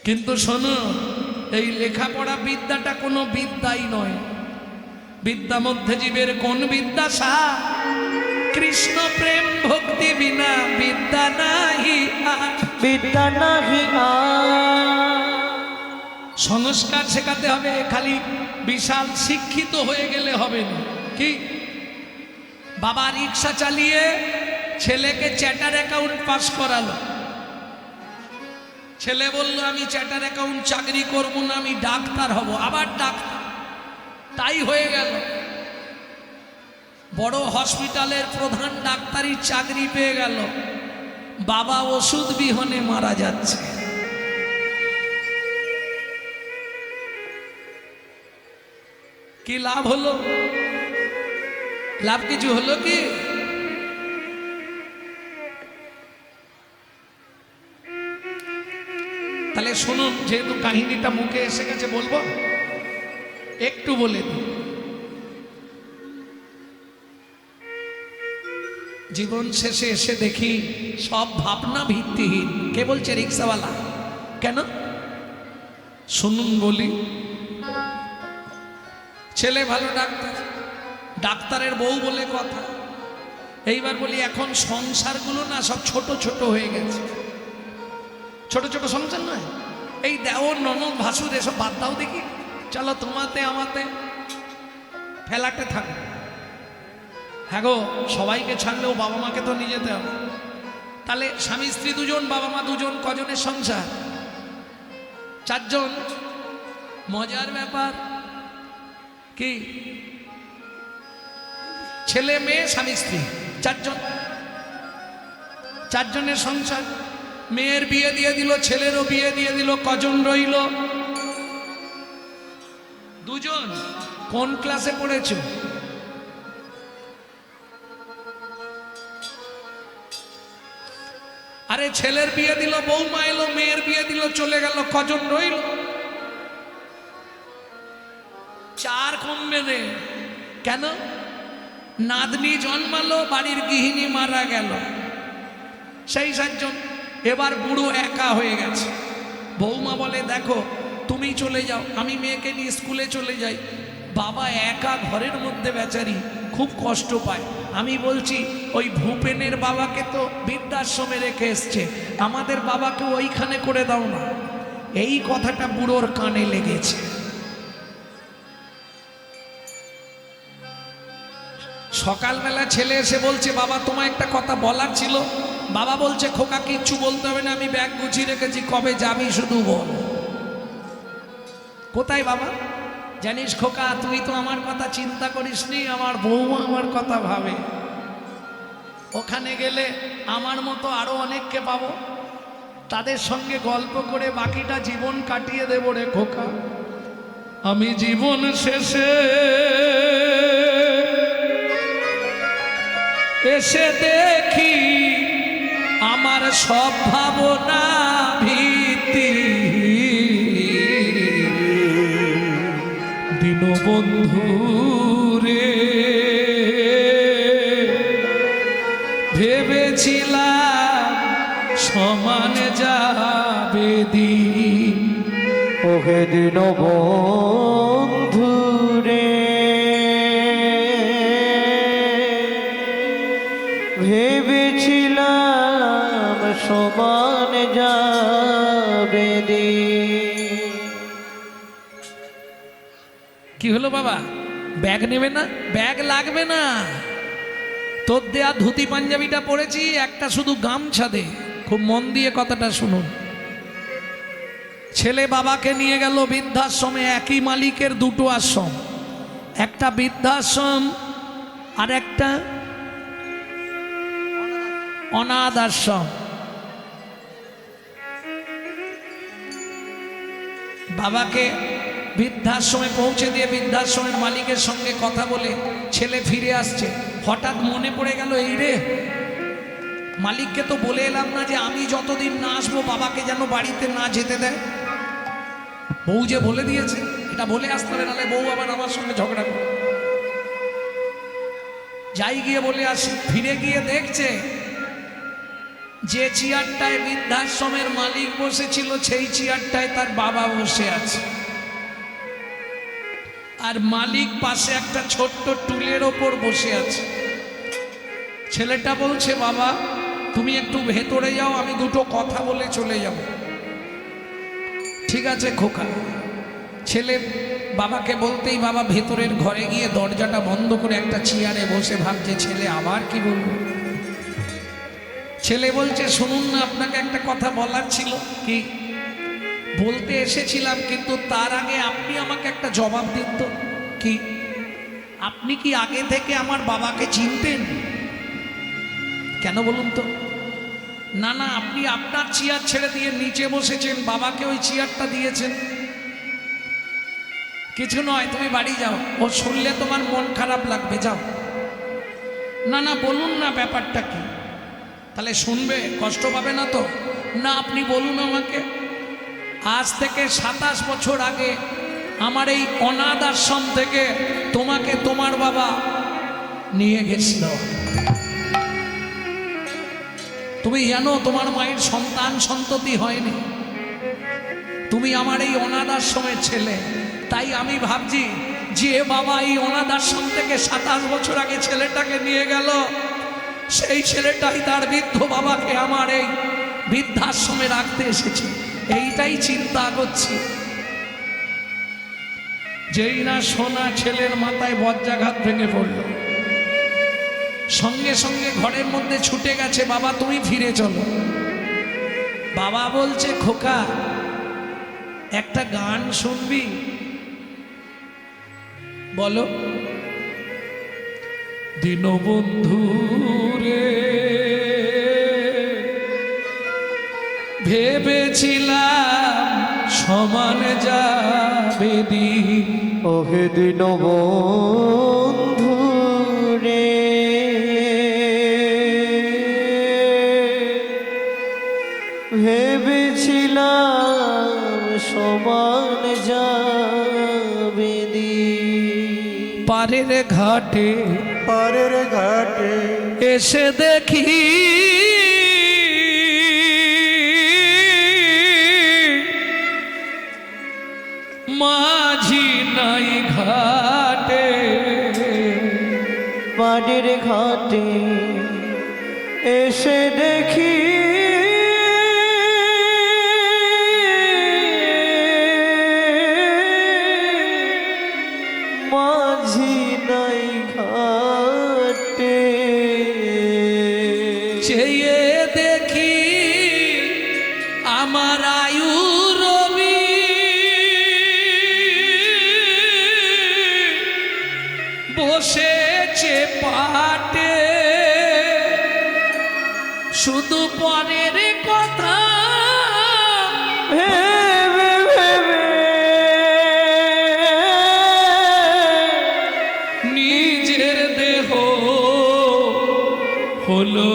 কিন্তু শোনো, এই লেখাপড়া বিদ্যাটা কোনো বিদ্যাই নয়। বিদ্যা মধ্যে জীবের কোন বিদ্যা সা? কৃষ্ণ প্রেম ভক্তি বিনা বিদ্যা নাহি আর, বিদ্যা নাহি আর। সংস্কার শেখাতে হবে, খালি বিশাল শিক্ষিত হয়ে গেলে হবে না। কি বাবা রিক্সা চালিয়ে ছেলেকে চ্যাটার অ্যাকাউন্ট পাস করালো, ছেলে বলল আমি চ্যাটার অ্যাকাউন্ট চাকরি করব না, আমি ডাক্তার হব। আবার ডাক্তার, তাই হয়ে গেল। বড় হসপিটালের প্রধান ডাক্তারির চাকরি পেয়ে গেল, বাবা ওষুধ বিহনে মারা যাচ্ছে। কি লাভ হলো? লাভ কিছু হলো কি? তাহলে শুনুন, যেহেতু কাহিনীটা মুখে এসে গেছে বলবো, একটু বলে দিই। জীবন শেষে এসে দেখি সব ভাবনা ভিত্তিহীন। কে বলছে? রিক্সাওয়ালা। কেন? শুনুন বলি। ছেলে ভালো ডাক্তার, ডাক্তারের বউ বলে কথা। এইবার বলি এখন সংসারগুলো না সব ছোট ছোট হয়ে গেছে। ছোট ছোট সংসার নয়, এই দেওর ননদ ভাসুর এসব বাদ দাও দেখি, চলো তোমাতে আমাতে ফেলাটে থাকো। হ্যাঁ গো, সবাইকে ছাড়লেও বাবা মাকে তো নিয়ে যেতে হবে। তাহলে স্বামী স্ত্রী দুজন, বাবা মা দুজন, কজনের সংসার? চারজন। মজার ব্যাপার কি, ছেলে মেয়ে স্বামী স্ত্রী চারজন, চারজনের সংসার। মেয়ের বিয়ে দিয়ে দিল, ছেলেরও বিয়ে দিয়ে দিল, কজন রইল? দুজন। কোন ক্লাসে পড়েছো? আরে ছেলের বিয়ে দিল, বৌমা এলো, মেয়ের বিয়ে দিল, চলে গেল, কজন রইল? চার কমবে রে। কেন? নাতনি জন্মালো, বাড়ির গৃহিণী মারা গেল, সেই চারজন। এবার বুড়ো একা হয়ে গেছে। বৌমা বলে দেখো তুমি চলে যাও, আমি মেয়েকে নিয়ে স্কুলে চলে যাই। বাবা একা ঘরের মধ্যে বেচারি খুব কষ্ট পায়। আমি বলছি ওই ভূপেনের বাবাকে তো বৃদ্ধাশ্রমে রেখে এসছে, আমাদের বাবাকে ওইখানে করে দাও না। এই কথাটা বুড়োর কানে লেগেছে। সকালবেলা ছেলে এসে বলছে বাবা তোমায় একটা কথা বলার ছিল। বাবা বলছে খোকা কিচ্ছু বলতে হবে না, আমি ব্যাগ গুছিয়ে রেখেছি, কবে যাবি শুধু বল। কোথায় বাবা? জানিস খোকা, তুই তো আমার কথা চিন্তা করিসনি, আমার বৌমা আমার কথা ভাবে। ওখানে গেলে আমার মতো আরো অনেককে পাবো, তাদের সঙ্গে গল্প করে বাকিটা জীবন কাটিয়ে দেবো রে খোকা। আমি জীবন শেষে এসে দেখি আমার সব ভাবনা ভিত্তি, দীনবন্ধু রে ভেবেছিলাম সমান যাবে দিন। ওহে দীনবন্ধু রে ভেবেছিলাম সমান যাবে দিন। কি হলো বাবা? ব্যাগ নেবে না? ব্যাগ লাগবে না, তোর দেয়া ধুতি পাঞ্জাবিটা পরেছি, একটা শুধু গামছা দে। খুব মন দিয়ে কথাটা শুনুন। ছেলে বাবাকে নিয়ে গেল বৃদ্ধাশ্রমে। একই মালিকের দুটো আশ্রম, একটা বৃদ্ধাশ্রম আর একটা অনাথ আশ্রম। বাবাকে বৃদ্ধাশ্রমে পৌঁছে দিয়ে বৃদ্ধাশ্রমের মালিকের সঙ্গে কথা বলে ছেলে ফিরে আসছে। হঠাৎ মনে পড়ে গেল, এই রে মালিককে তো বলে এলাম না যে আমি যতদিন না আসবো বাবাকে যেন বাড়িতে না যেতে দেয়। বউ যে বলে দিয়েছে, এটা বলে আসতে হবে, নাহলে বউ আবার আমার সঙ্গে ঝগড়া করে। যাই গিয়ে বলে আসি। ফিরে গিয়ে দেখছে যে চেয়ারটায় বৃদ্ধাশ্রমের মালিক বসেছিল সেই চেয়ারটায় তার বাবা বসে আছে, আর মালিক পাশে একটা ছোট্ট টুলের ওপর বসে আছে। ছেলেটা বলছে, বাবা তুমি একটু ভেতরে যাও, আমি দুটো কথা বলে চলে যাব। ঠিক আছে খোকা। ছেলে বাবাকে বলতেই বাবা ভেতরের ঘরে গিয়ে দরজাটা বন্ধ করে একটা চেয়ারে বসে ভাবছে ছেলে আবার কি বলবো। ছেলে বলছে, শুনুন না, আপনাকে একটা কথা বলার ছিল। কি বলতে এসেছিলাম, কিন্তু তার আগে আপনি আমাকে একটা জবাব দিন তো। কি, আপনি কি আগে থেকে আমার বাবাকে চিনতেন? কেন বলুন তো? না না, আপনি আপনার চেয়ার ছেড়ে দিয়ে নিচে বসেছেন, বাবাকে ওই চেয়ারটা দিয়েছেন। কিছু নয়, তুমি বাড়ি যাও, ও শুনলে তোমার মন খারাপ লাগবে, যাও। না না, বলুন না ব্যাপারটা কি। তাহলে শুনবে, কষ্ট পাবে না তো? না, আপনি বলুন আমাকে। আজ থেকে 27 বছর আগে আমার এই অনাথ আশ্রম থেকে তোমাকে তোমার বাবা নিয়ে গেছিল। তুমি জানো তোমার মায়ের সন্তান সন্ততি হয়নি, তুমি আমার এই অনাথ আশ্রমের ছেলে। তাই আমি ভাবছি যে বাবা এই অনাথ আশ্রম থেকে 27 বছর আগে ছেলেটাকে নিয়ে গেল, সেই ছেলেটাই তার বৃদ্ধ বাবাকে আমার এই বৃদ্ধাশ্রমে রাখতে এসেছে। এইটাই চিন্তা করছি। যেই না শোনা ছেলের মাথায় বজ্রাঘাত ভেঙে পড়ল, সঙ্গে সঙ্গে ঘরের মধ্যে ছুটে গেছে, বাবা তুমি ফিরে চলো। বাবা বলছে, খোকা একটা গান শুনবি? বলো। দীনবন্ধু রে ভেবেছিলাম সমান যাবে দিন, ওহে দীনবন্ধু রে ভেবেছিলাম সমান যাবে দিন। পারের ঘাটে পারের ঘাটে এসে দেখি মাঝি নাই ঘাটে, পারের ঘাটে এসে দেখি মাঝি নাই ঘাটে। চেয়ে দেখি আমার আয়ু রবি বসেছে পাটে, শুধু পরের কথা ভেবে ভেবে নিজের দেহ হলো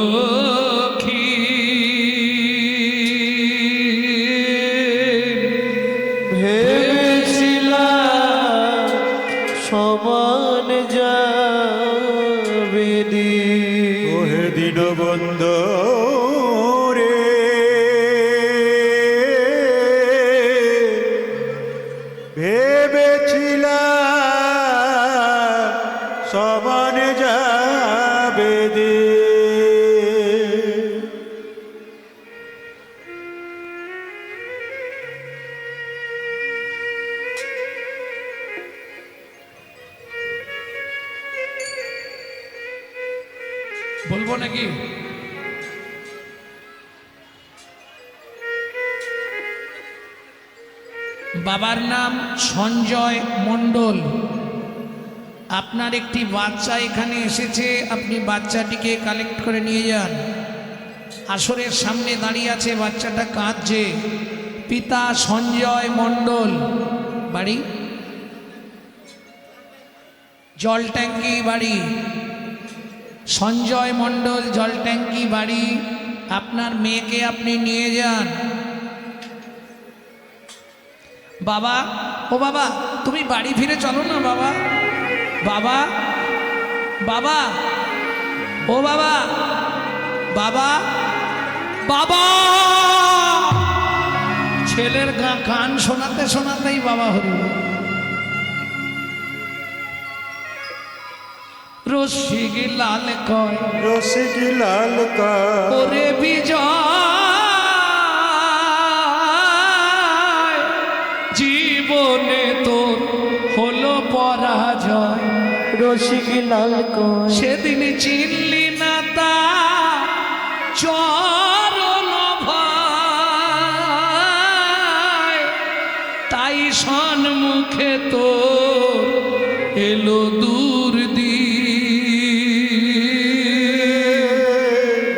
ভেবেছিলাম সমান যাবে দিন। ওহে দীনবন্ধু রে ভেবেছিলাম সমান যাবে দিন। বলবো নাকি? বাবার নাম সঞ্জয় মণ্ডল। আপনার একটি বাচ্চা এখানে এসেছে, আপনি বাচ্চাটিকে কালেক্ট করে নিয়ে যান। আসরের সামনে দাঁড়িয়ে আছে, বাচ্চাটা কাঁদছে। পিতা সঞ্জয় মণ্ডল, বাড়ি জল ট্যাঙ্কি বাড়ি। সঞ্জয় মণ্ডল, জল ট্যাঙ্কি বাড়ি। আপনার মেয়েকে আপনি নিয়ে যান। বাবা, ও বাবা তুমি বাড়ি ফিরে চলো না বাবা। বাবা, বাবা, ও বাবা, বাবা, বাবা, ছেলের গান শোনাতে শোনাতেই বাবা হরি বল। রসিক লাল কয় রসিক লাল কা ওরে বিজয়, জীবনে তোর হলো পরাজয়। রসিক লাল কয় সেদিন চিনলি না তা চরণ ভাই, তাই সম্মুখে তোর এলো দূর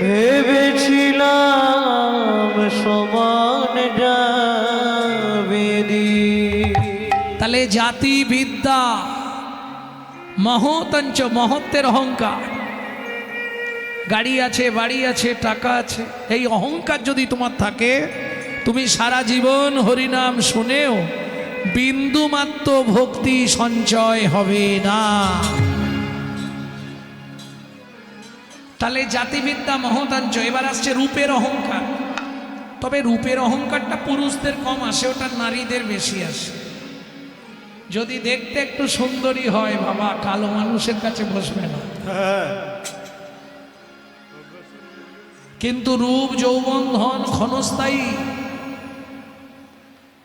ভেবেছিলাম সমান যাবে দিন। তাহলে জাতি বিদ্যা মহতঞ্চ, মহত্বের অহংকার। গাড়ি আছে, বাড়ি আছে, টাকা আছে, এই অহংকার যদি তোমার থাকে, তুমি সারা জীবন হরিনাম শুনেও বিন্দুমাত্র ভক্তি সঞ্চয় হবে না। তাহলে জাতিবিদ্যা মহতাঞ্চ। এবার আসছে রূপের অহংকার। তবে রূপের অহংকারটা পুরুষদের কম আসে, ওটা নারীদের বেশি আসে। যদি দেখতে একটু সুন্দরী হয় বাবা, কালো মানুষের কাছে বসবে না। কিন্তু রূপ, যৌবন, ধন ক্ষণস্থায়ী।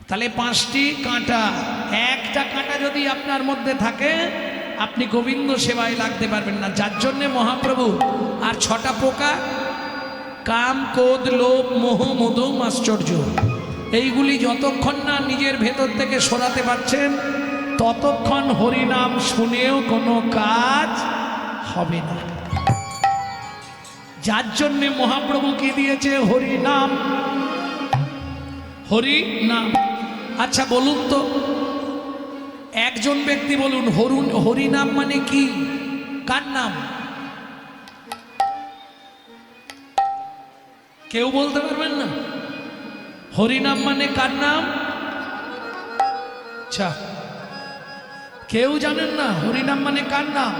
তাহলে 5টি কাঁটা, একটা কাঁটা যদি আপনার মধ্যে থাকে, আপনি গোবিন্দ সেবায় লাগতে পারবেন না। যার জন্যে মহাপ্রভু আর 6টা পোকা, কাম, ক্রোধ, লোভ, মোহ, মদ, আশ্চর্য, এইগুলি যতক্ষণ না নিজের ভেতর থেকে সরাতে পারছেন, ততক্ষণ হরিনাম শুনেও কোনো কাজ হবে না। যার জন্যে মহাপ্রভু কি দিয়েছে? হরিনাম। হরিনাম। আচ্ছা বলুন তো, একজন ব্যক্তি বলুন, হরিনাম মানে কি? কার নাম? কেউ বলতে পারবেন না? হরিনাম মানে কার নাম? আচ্ছা, কেউ জানেন না হরিনাম মানে কার নাম?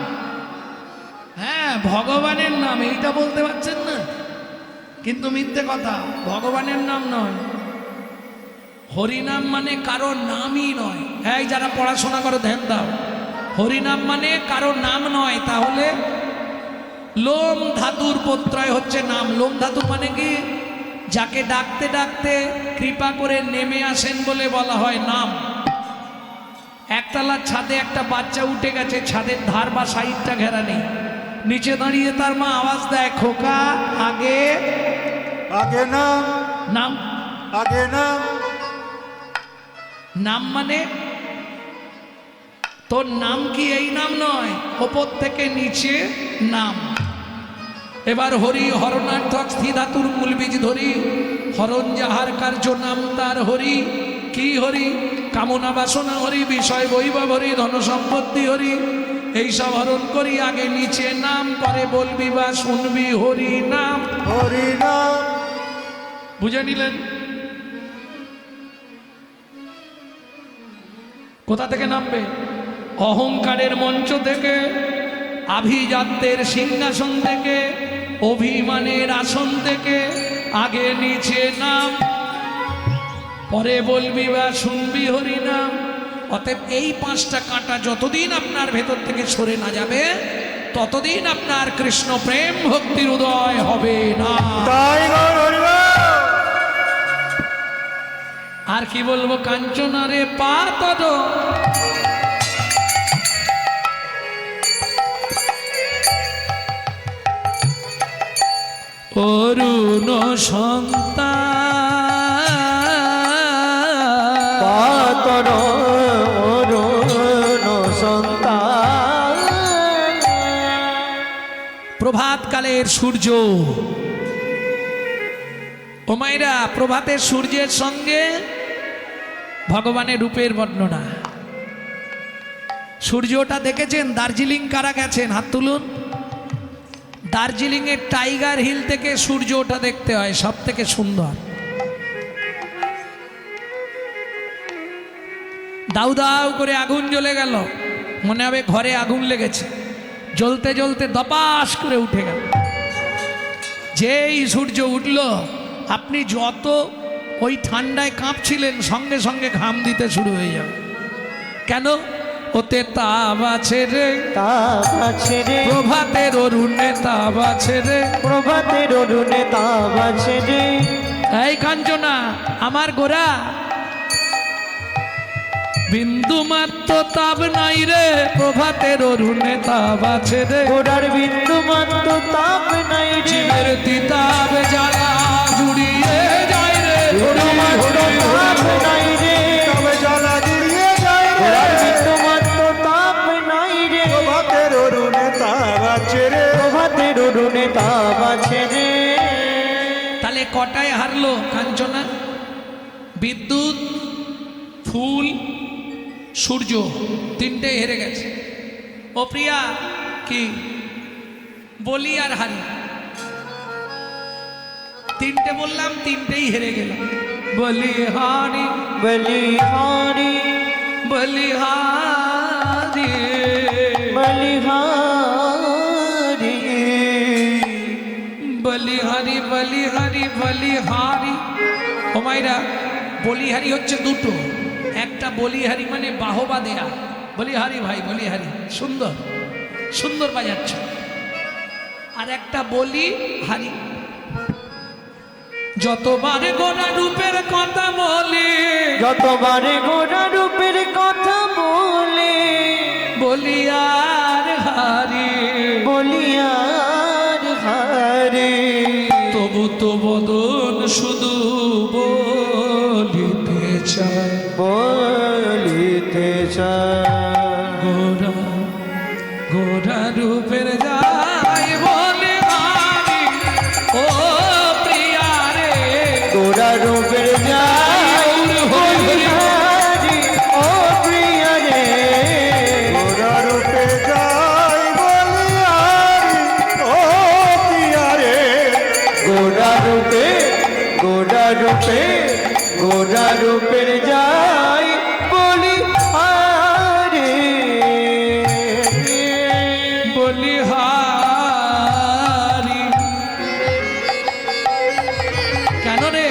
হ্যাঁ, ভগবানের নাম। এইটা বলতে পারছেন না, কিন্তু মিথ্যে কথা, ভগবানের নাম নয়। হরিনাম মানে কারো নামই নয়। হ্যাঁ, যারা পড়াশোনা করো ধ্যান দাও, হরিনাম মানে কারো নাম নয়। তাহলে লোম ধাতুর প্রত্যয় হচ্ছে নাম। লোম ধাতু মানে কি? যাকে ডাকতে ডাকতে কৃপা করে নেমে আসেন বলে বলা হয় নাম। একতলার ছাদে একটা বাচ্চা উঠে গেছে, ছাদের ধার বা সাইডটা ঘেরা নেই, নিচে দাঁড়িয়ে তার মা আওয়াজ দেয়, খোকা আগে আগে নাম, নাম। আগে নাম। নাম মানে তোর নাম কি? এই নাম নয়, ওপর থেকে নিচে নাম। এবার হরি হরণার্থক স্থি ধাতুর মূল বীজ ধরি, হরণ যাহার কার্য নাম তার হরি। কি হরি? কামনা বাসনা হরি, বিষয় বৈভব হরি, ধন সম্পত্তি হরি, এইসব হরণ করি। আগে নিচে নাম, পরে বলবি বা শুনবি হরি নাম। হরি নাম। বুঝে নিলেন? কোথা থেকে নামবে? অহংকারের মঞ্চ থেকে, আভিজাত্যের সিংহাসন থেকে, অভিমানের আসন থেকে। আগে নিচে নাম, পরে বলবি বা শুনবি হরি নাম। অতএব এই 5টা কাঁটা যতদিন আপনার ভেতর থেকে সরে না যাবে, ততদিন আপনার কৃষ্ণ প্রেম ভক্তির উদয় হবে না। তাই গৌর হরি বল। আর কি বলবো? কাঞ্চনারে পাতদ অরুণ সন্তান, পাতর অরুণ সন্তান। প্রভাতকালের সূর্য। ও মায়েরা, প্রভাতের সূর্যের সঙ্গে ভগবানের রূপের বর্ণনা। সূর্যটা দেখেছেন? দার্জিলিং কারা গেছেন? হাত তুলুন। দার্জিলিং এর টাইগার হিল থেকে সূর্যটা দেখতে হয়, সব থেকে সুন্দর। দাউ দাউ করে আগুন জ্বলে গেল, মনে হবে ঘরে আগুন লেগেছে। জ্বলতে জ্বলতে দপাস করে উঠে গেল। যেই সূর্য উঠল, আপনি যত ওই ঠান্ডায় কাঁপছিলেন সঙ্গে সঙ্গে ঘাম দিতে শুরু হয়ে যাবে। কেন? ওতে তাপ আছে রে, তাপ আছে রে, প্রভাতের অরুণে তাপ আছে রে। প্রভাতের অরুণে তাপ আছে রে। এই কাঞ্চনা আমার গোরা, বিন্দু মাত্র তাপ নাই রে, প্রভাতের অরুণে তাপ আছে রে। গোড়ার বিন্দু মাত্র তাপ নাই রে, জীবের তিতাব জ্বালা জুড়িয়ে যায় রে। বিন্দু মাত্র তাপ নাই রে, তবে জ্বালা জুড়িয়ে যায় রে। গোড়ার বিন্দু মাত্র তাপ নাই রে, প্রভাতের অরুণে তাপ আছে রে। প্রভাতের অরুণে তাপ আছে রে। তাহলে কটায় হারলো কাঞ্চনা? বিদ্যুৎ, ফুল, সূর্য, তিনটে হেরে গেছে। ও প্রিয়া, কি বলি আর হারি? তিনটে বললাম, তিনটেই হেরে গেলাম। বলি হারি, বলিহারি বলি হারি, বলিহারি বলিহারি, বলিহারি, বলিহারি। ও মাইরা, বলিহারি হচ্ছে দুটো। একটা বলিহারি মানে বাহবা দেয়া, বলিহারি ভাই বলিহারি, সুন্দর সুন্দর বাজাচ্ছ। আর একটা বলি হারি। যতবার গোরা রূপের কথা বলে, যতবারে গোড়া রূপের কথা বলে, বলি আর হারি, বলিয়ার হারে, তবু তো বদন শুধু বলিতে চায়। বলিতে চায়। গোরা গোরা রূপের যাই বলে হারি, ও প্রিয়া রে। গোড়া রূপের যাই বলিহারি, ও প্রিয়া রে। গোরা রূপে যাই বলিহারি, ও প্রিয়া রে। গোড়া রূপে, গোড়া রূপে, গোড়া রূপের যাই বলি আরে। বলিহারি কেন রে?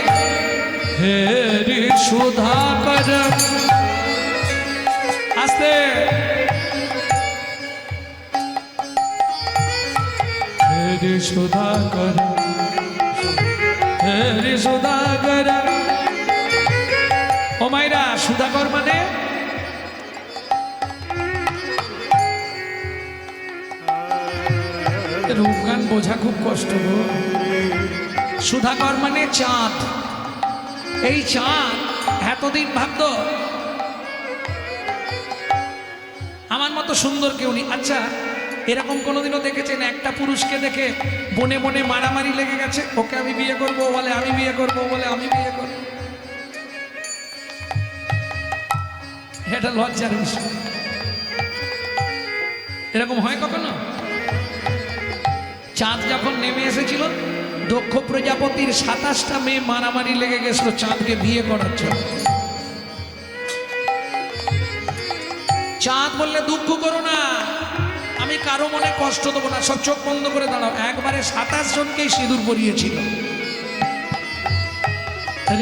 হেরি সুধাকর, আস্তে। হেরি সুধাকর, হেরি সুধাকর। ও মাইরা, সুধাকর মানে রূপগান বোঝা খুব কষ্ট গো। সুধাকর মানে চাঁদ। এই চাঁদ এতদিন ভাবত আমার মতো সুন্দর কেউ নেই। আচ্ছা, এরকম কোনোদিনও দেখেছেন একটা পুরুষকে দেখে বনে বনে মারামারি লেগে গেছে? ওকে আমি বিয়ে করবো বলে, আমি বিয়ে করবো বলে, আমি বিয়ে করবো। এটা লজ্জার বিষয়। এরকম হয় কখনো? চাঁদ যখন নেমে এসেছিল, দক্ষ প্রজাপতির 27টা মেয়ে মারামারি লেগে গেছিল চাঁদকে বিয়ে করার জন্য। চাঁদ বললে, দুঃখ করো না, আমি কারো মনে কষ্ট দেবো না, সব চোখ বন্ধ করে দাঁড়াও। একবারে 27 জনকেই সিঁদুর পরিয়েছিল।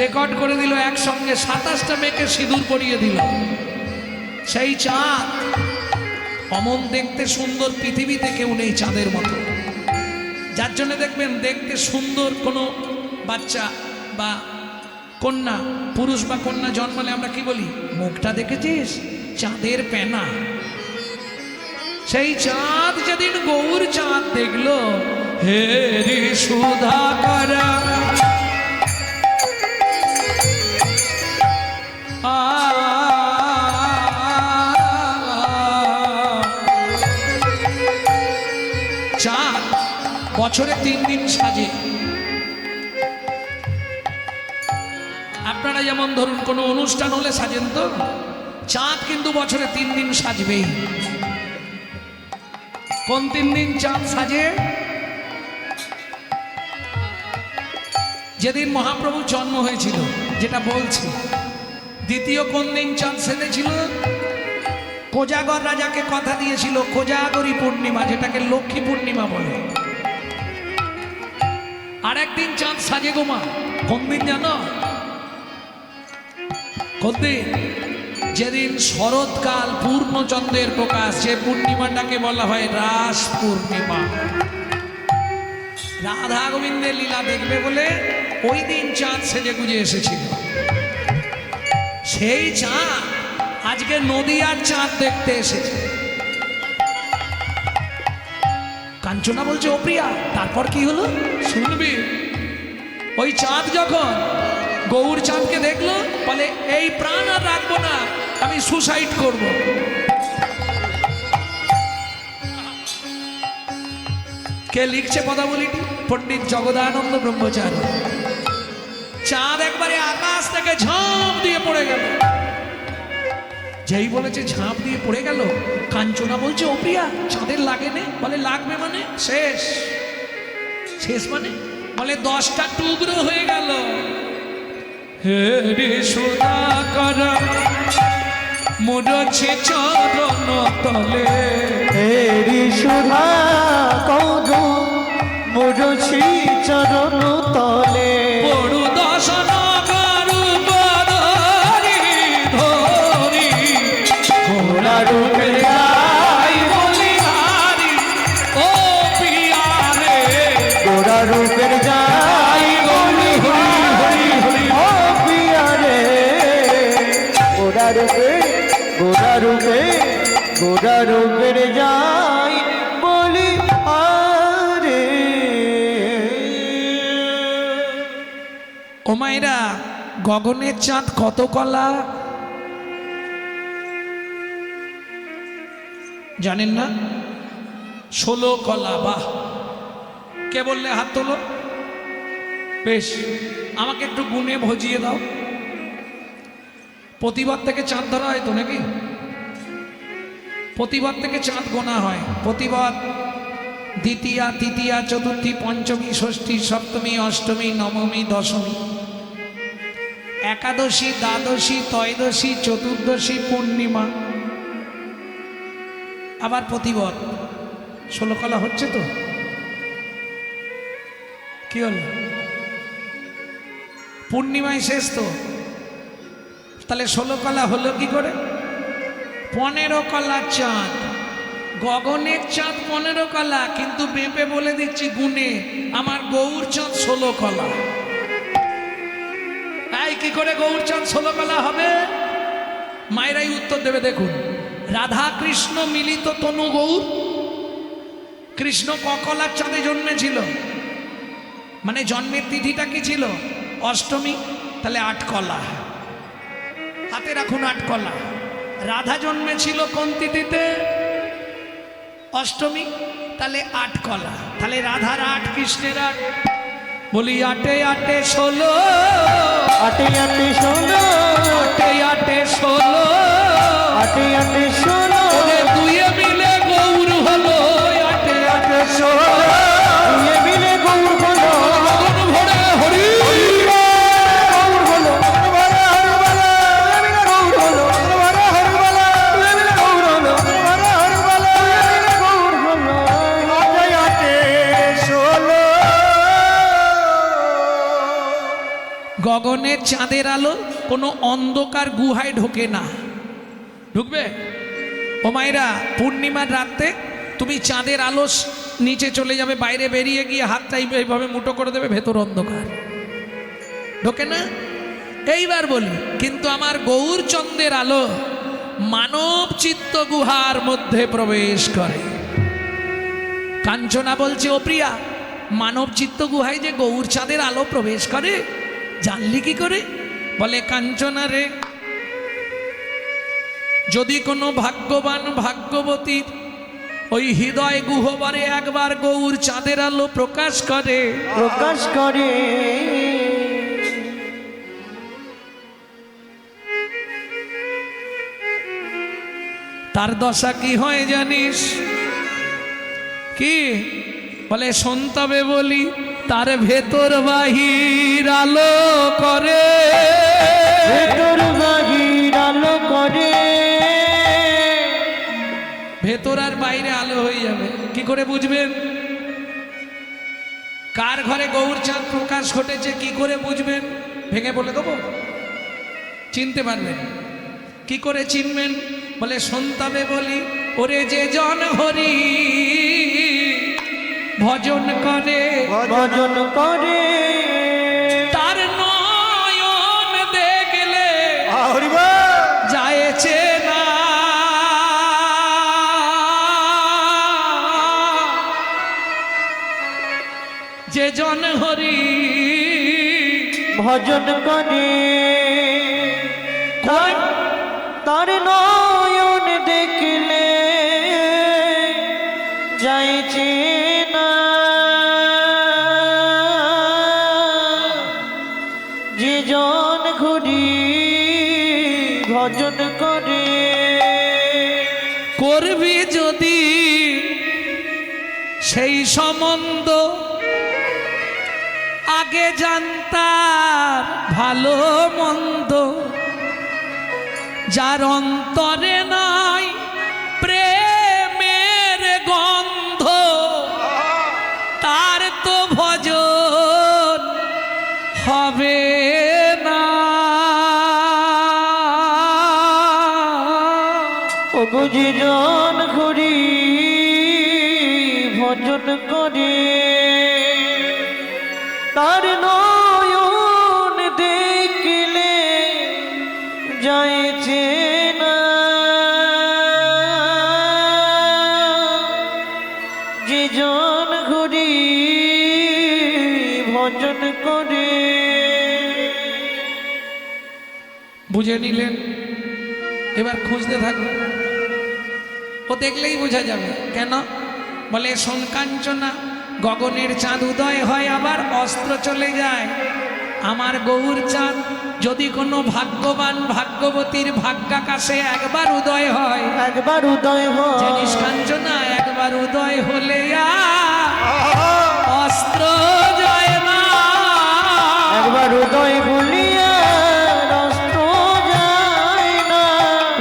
রেকর্ড করে দিল, একসঙ্গে 27টা মেয়েকে সিঁদুর পরিয়ে দিল। সেই চাঁদ, অমন দেখতে সুন্দর পৃথিবীতে কেউ নেই চাঁদের মতো। যার জন্য দেখবেন, দেখতে সুন্দর কোনো বাচ্চা বা কন্যা, পুরুষ বা কন্যা জন্মালে আমরা কি বলি? মুখটা দেখেছিস? চাঁদের পেনা। সেই চাঁদ যেদিন গৌর চাঁদ দেখলো, হে রে সুধাকর, চাঁদ বছরে 3 দিন সাজে। আপনারা যেমন ধরুন কোনো অনুষ্ঠান হলে সাজেন, তো চাঁদ কিন্তু বছরে 3 দিন সাজবেই। কোন 3 দিন চাঁদ সাজে? যেদিন মহাপ্রভুর জন্ম হয়েছিল, যেটা বলছি। দ্বিতীয় কোন দিন চাঁদ সেজেছিল? কোজাগর রাজাকে কথা দিয়েছিল, কোজাগরী পূর্ণিমা, যেটাকে লক্ষ্মী পূর্ণিমা বলে। আর একদিন চাঁদ সাজে গোমা, কোন দিন জানো? কোন দিন? যেদিন শরৎকাল পূর্ণচন্দ্রের প্রকাশ, যে পূর্ণিমাটাকে বলা হয় রাস পূর্ণিমা। রাধা গোবিন্দের লীলা দেখবে বলে ওই দিন চাঁদ সেজে গুজে এসেছিল। সেই চাঁদ আজকে নদিয়ার চাঁদ দেখতে এসেছে। কাঞ্চনা বলছে, ও প্রিয়া, তারপর কি হলো শুনবি। ওই চাঁদ যখন গৌর চাঁদকে দেখলো, বলে এই প্রাণ আর রাখবো না, আমি সুসাইড করব। কে লিখছে পদাবলীটি? পণ্ডিত জগদানন্দ ব্রহ্মচারী। চাঁদ একবারে আকাশ থেকে ঝাঁপ দিয়ে পড়ে গেল। যেই বলেছে ঝাঁপ দিয়ে পড়ে গেল, কাঞ্চনা বলছে, ও প্রিয়া, চাঁদের লাগে নে? বলে লাগবে মানে শেষ। শেষ মানে? বলে 10টা টুকরো হয়ে গেল। হে রে সুধাকর মুরছে চরণ তলে, হেরি সুধা কৌর মুরছি চরণ তলে, বড় দশন কারু বদরি ধরি, ঘোড়া রূপে যাই বলি হারি ও প্রিয়া রে, গোরা রূপের যাই বলি হরি হরি হরি ও প্রিয়া রে, গোরা রূপে গোরা রূপে গোরা রূপের যাই বলি আরে। ও মায়েরা, গগনের চাঁদ কত কলা জানেন না? 16 কলা। বাহ! কে বললে হাত তোলো। বেশ, আমাকে একটু গুনে ভজিয়ে দাও। প্রতিবার থেকে চাঁদ ধরা হয় তো নাকি? প্রতিবার থেকে চাঁদ গোনা হয়। প্রতিবার দ্বিতীয়া, তৃতীয়া, চতুর্থী, পঞ্চমী, ষষ্ঠী, সপ্তমী, অষ্টমী, নবমী, দশমী, একাদশী, দ্বাদশী, ত্রয়োদশী, চতুর্দশী, পূর্ণিমা, আবার প্রতিবার 16 কলা হচ্ছে তো। কি হল? পূর্ণিমায় শেষ তো, তাহলে 16 কলা হলো কি করে? 15 কলা চাঁদ। গগনের চাঁদ 15 কলা, কিন্তু বেঁপে বলে দিচ্ছি গুনে, আমার গৌর চাঁদ 16 কলা। তাই কি করে গৌর চাঁদ 16 কলা হবে? মায়েরাই উত্তর দেবে। দেখুন, রাধা কৃষ্ণ মিলিত তনু গৌর। কৃষ্ণ ককলার চাঁদে জন্মেছিল, মানে জন্মের তিথিটা কি ছিল? অষ্টমী, তাহলে 8 কলা। হাতে রাখুন 8 কলা। রাধা জন্মেছিল কোন তিথিতে? অষ্টমী, তাহলে 8 কলা। তাহলে রাধার 8, কৃষ্ণের 8। বলি 8 8 16, আটে আটে 16, 8 8 16, আটে আটে 16, ওরে দুয়ে মিলে গৌর হলো 8 8 16। দুয়ে মিলে গৌর হলো, গগন ভরে হরি গৌর হলো, দুয়ে মিলে গৌর হলো, দুয়ে মিলে গৌর হলো, দুয়ে মিলে গৌর হলো। গগনের চাঁদের আলো কোনো অন্ধকার গুহায় ঢোকে না। ঢুকবে? ও মায়েরা, পূর্ণিমার রাতে তুমি চাঁদের আলো নিচে চলে যাবে, বাইরে বেরিয়ে গিয়ে হাতটা এইভাবে মুঠো করে দেবে, ভেতর অন্ধকার, ঢোকে না। এইবার বলি, কিন্তু আমার গৌরচন্দ্রের আলো মানব চিত্ত গুহার মধ্যে প্রবেশ করে। কাঞ্চনা বলছে, ও প্রিয়া, মানব চিত্ত গুহায় যে গৌর চাঁদের আলো প্রবেশ করে জানলি কি করে? বলে, কাঞ্চনা রে, যদি কোনো ভাগ্যবান ভাগ্যবতীর ওই হৃদয় গুহবারে একবার গৌর চাঁদের আলো প্রকাশ করে, প্রকাশ করে, তার দশা কি হয় জানিস? কি বলে? সন্তবে বলি, তার ভেতর বাহির আলো করে, ভেতর বাহির আলো করে, ভেতর আর বাইরে আলো হয়ে যাবে। কি করে বুঝবেন? কার ঘরে গৌরচাঁদ প্রকাশ ঘটেছে কি করে বুঝবেন? ভেঙে বলে দেবো, চিনতে পারবেন। কি করে চিনবেন? বলে শুনতাবে বলি, ওরে যে জন হরি ভজন করে, ভজন করে তার নয়ন দেখলে হরিবা যায়ছে না। যে জন হরি ভজন করে তার নয়ন দেখলে যাইছে না। যে জন ঘুরি ভজন করে করবি যদি সেই সম্বন্ধ আগে জানতার ভালো মন্দ, যার অন্তরে নাই প্রেমের গন্ধ তার তো ভজন হবে না। ও বুঝি জন ঘুরি ভজন করে তার নয়ন দেখলে যাইছে না। যে জন ঘুরি ভজন করে। বুঝে নিলেন? এবার খুঁজতে থাকুন, ও দেখলেই বোঝা যাবে। কেন? বলে সোন কাঞ্চনা গগনের চাঁদ উদয় হয় আবার অস্ত্র চলে যায়। আমার গৌর চাঁদ যদি কোনো ভাগ্যবান ভাগ্যবতীর ভাগ্যাকাশে একবার উদয় হয়, একবার উদয় হয় জানিস কাঞ্চনা, একবার উদয় হলে আর অস্ত্র যায় না। একবার উদয় বলিয়া অস্ত্র যায় না।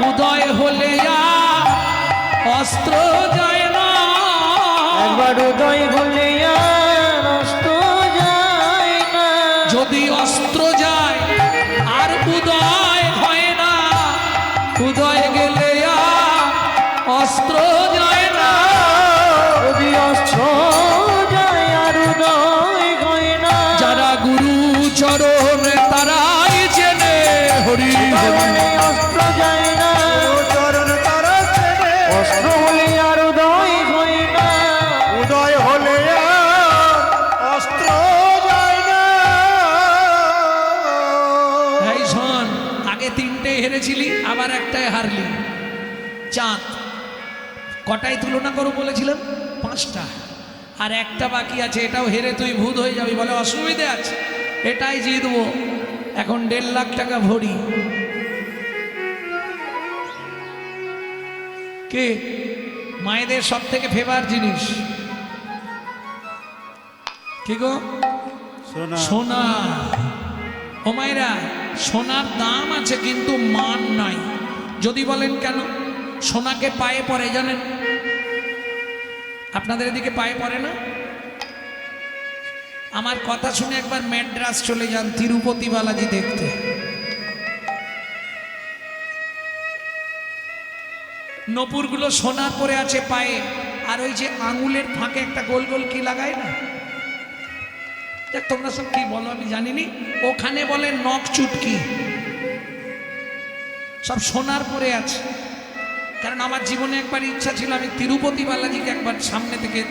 উদয় হলে আর অস্ত্র যায় না। একবার উদয় বলিয়া অস্ত্র যায় না। যদি অস্ত্র যায় আর উদয় হয় না, উদয় গেলে আর অস্ত্র যায় না। যদি অস্ত্র যায় আর উদয় হয় না। যারা গুরু চরণ তারাই চেনে হরি হরি। বলে অস্ত্র যায় না। চরণ তারা চেনে, অস্ত্র হলে আর উদয় হয় না। উদয় হলে আর অস্ত্র যায় না। এই শোন, আগে তিনটে হেরেছিলি, আবার একটাই হারলি। চাঁদ কটাই তুলনা করো বলেছিলাম? 5টা। আর একটা বাকি আছে, এটাও হেরে তুই ভূত হয়ে যাবি। বলে অসুবিধে আছে, এটাই জিতবো। এখন 1.5 লাখ টাকা ভরি। কে? মায়েদের সব থেকে ফেভার জিনিস কি গো? শোনা সোনা। ও মায়েরা, সোনার দাম আছে কিন্তু মান নাই। যদি বলেন কেন? সোনাকে পায়ে পড়ে, জানেন? আপনাদের এদিকে পায়ে পড়ে না? আমার কথা শুনে একবার ম্যাড্রাস চলে যান তিরুপতি বালাজি দেখতে। নপুরগুলো সোনার পরে আছে পায়ে, আর ওই যে আঙুলের ফাঁকে একটা গোল গোল কি লাগায় না, দেখ তোমরা সব কি বলো আমি জানিনি, ওখানে বলে নখ চুটকি। সব সোনার পরে আছে। কারণ আমার জীবনে একবার ইচ্ছা ছিল আমি তিরুপতি বালাজিকে একবার সামনে থেকে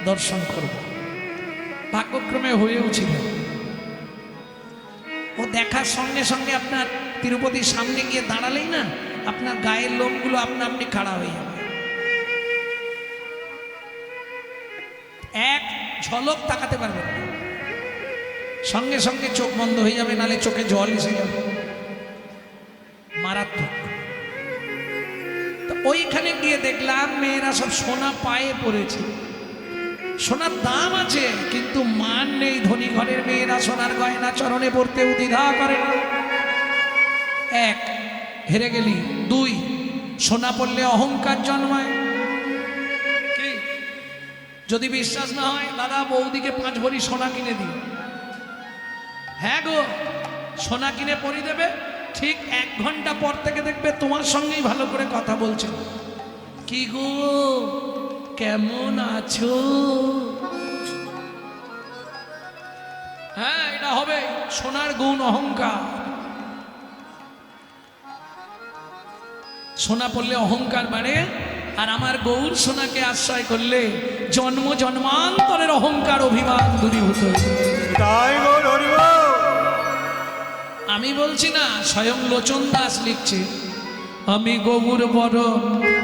দর্শন করব, ভাগ্যক্রমে হয়েও ছিল। ও দেখার সঙ্গে সঙ্গে আপনার তিরুপতির সামনে গিয়ে দাঁড়ালেই না আপনার গায়ের লোমগুলো আপনা আপনি খাড়া হয়ে যাবে। এক ঝলক তাকাতে পারবেন না, সঙ্গে সঙ্গে চোখ বন্ধ হয়ে যাবে, নালে চোখে জল এসে যাবে, মারাত্মক। তো ওইখানে গিয়ে দেখলাম মেয়েরা সব সোনা পায়ে পড়েছে। সোনার দাম আছে কিন্তু মান নেই। ধনী ঘরের মেয়েরা সোনার গয়না চরণে পড়তেও দ্বিধা করে না। 1 হেরে গেলি। 2 সোনা পড়লে অহংকার জন্মায়। কি যদি বিশ্বাস না হয় দাদা বৌদিকে 5 ভরি সোনা কিনে দিই। হ্যাঁ গো, সোনা কিনে পরিয়ে দেবে, ঠিক 1 ঘন্টা পর থেকে দেখবে তোমার সঙ্গেই ভালো করে কথা বলছে। কি গো কেমন আছো? হ্যাঁ, এটা হবে সোনার গুণ, অহংকার। সোনা পড়লে অহংকার বাড়ে, আর আমার গৌর সোনাকে আশ্রয় করলে জন্ম জন্মান্তরের অহংকার অভিমান দূরীভূত। তাই গো হরি বল। আমি বলছি না, স্বয়ং লোচন দাস লিখছে, আমি গৌর বড়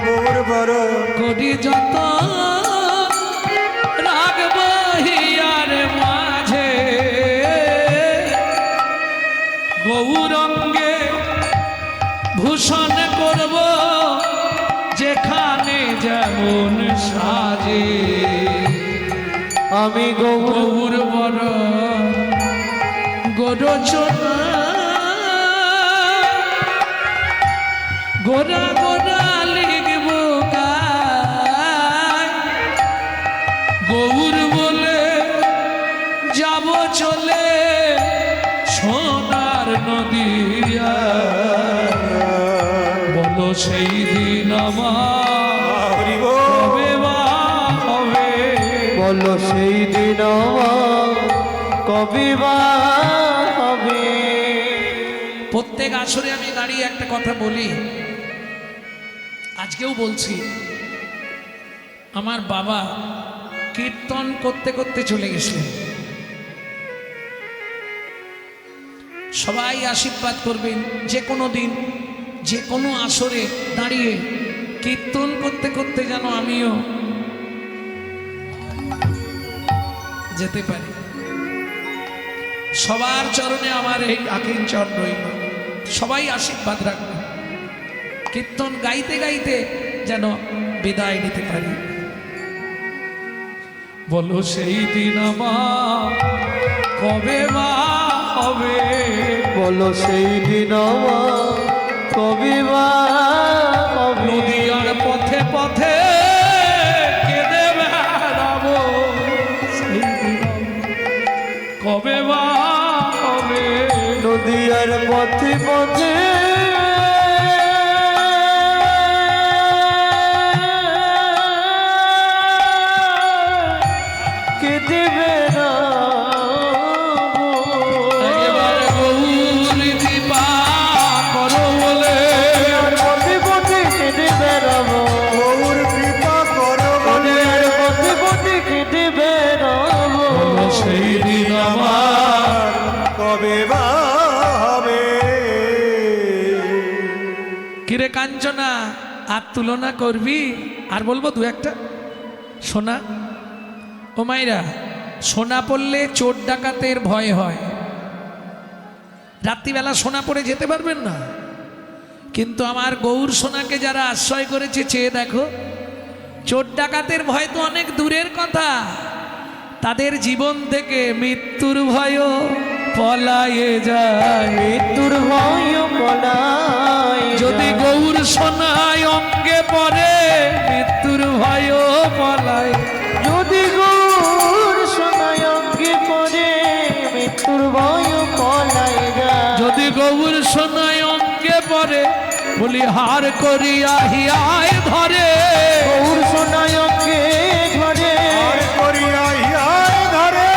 গৌর বড় করি যত রাগব হিয়ার মাঝে, গৌরঙ্গে ভূষণ করব যেখানে যেমন সাজে। আমি গৌর গৌর বড় গোরচনা, গোরা গোরা লিখব গায়, গৌর বলে যাব চলে সোনার নদিয়া। বলো সেই দিন আমার হরি বল। কবে বা হবে? বলো সেই দিন আমার কবে বা হবে? প্রত্যেক আসরে আমি দাঁড়িয়ে একটা কথা বলি, আজকেও বলছি। আমার বাবা কীর্তন করতে করতে চলে গেছিলেন। সবাই আশীর্বাদ করবেন, যে কোনো দিন যে কোনো আসরে দাঁড়িয়ে কীর্তন করতে করতে যেন আমিও যেতে পারি। সবার চরণে আমার এই আকিঞ্চন রইল, সবাই আশীর্বাদ রাখবে। কীর্তন গাইতে গাইতে যেন বিদায় নিতে পারি। বলো সেই দিন আমার কবে বা হবে? বলো সেই দিন আমার কবে বা হবে? নদীয়ার পথে পথে কেঁদে বেড়াবো, সেই দিন কবে বা হবে? নদীয়ার পথে পথে কেটে বেড়াবো। একেবারে গৌর কৃপা করো বলে, নদীয়ার পথে পথে কেটে বেড়াবো। গৌর কৃপা করো বলে নদীয়ার পথে পথে কেটে বেড়াবো। বলো সেই দিন আমার কবে বা হবে? কিরে কাঞ্চনা, আর তুলনা করবি? আর বলবো দু একটা। সোনা ও মাইরা, সোনা পড়লে চোর ডাকাতের ভয় হয়। রাত্রিবেলা সোনা পরে যেতে পারবেন না, কিন্তু আমার গৌর সোনাকে যারা আশ্রয় করেছে চেয়ে দেখো, চোর ডাকাতের ভয় তো অনেক দূরের কথা, তাদের জীবন থেকে মৃত্যুর ভয়ও পলায়ে যায়। মৃত্যুর ভয় পলায় যদি যায়। গৌর সোনায় অঙ্গে পড়ে, মৃত্যুর ভয়ও পলায়। যদি গৌর সোনায় অঙ্গে পড়ে, মৃত্যুর ভয় পলায় যায়। যদি গৌর সোনায় অঙ্গে পড়ে, বলি হার করিয়া হিয়ায় ধরে। গৌর সোনায় অঙ্গে ধরে, আর করিয়া ইহায় ধরে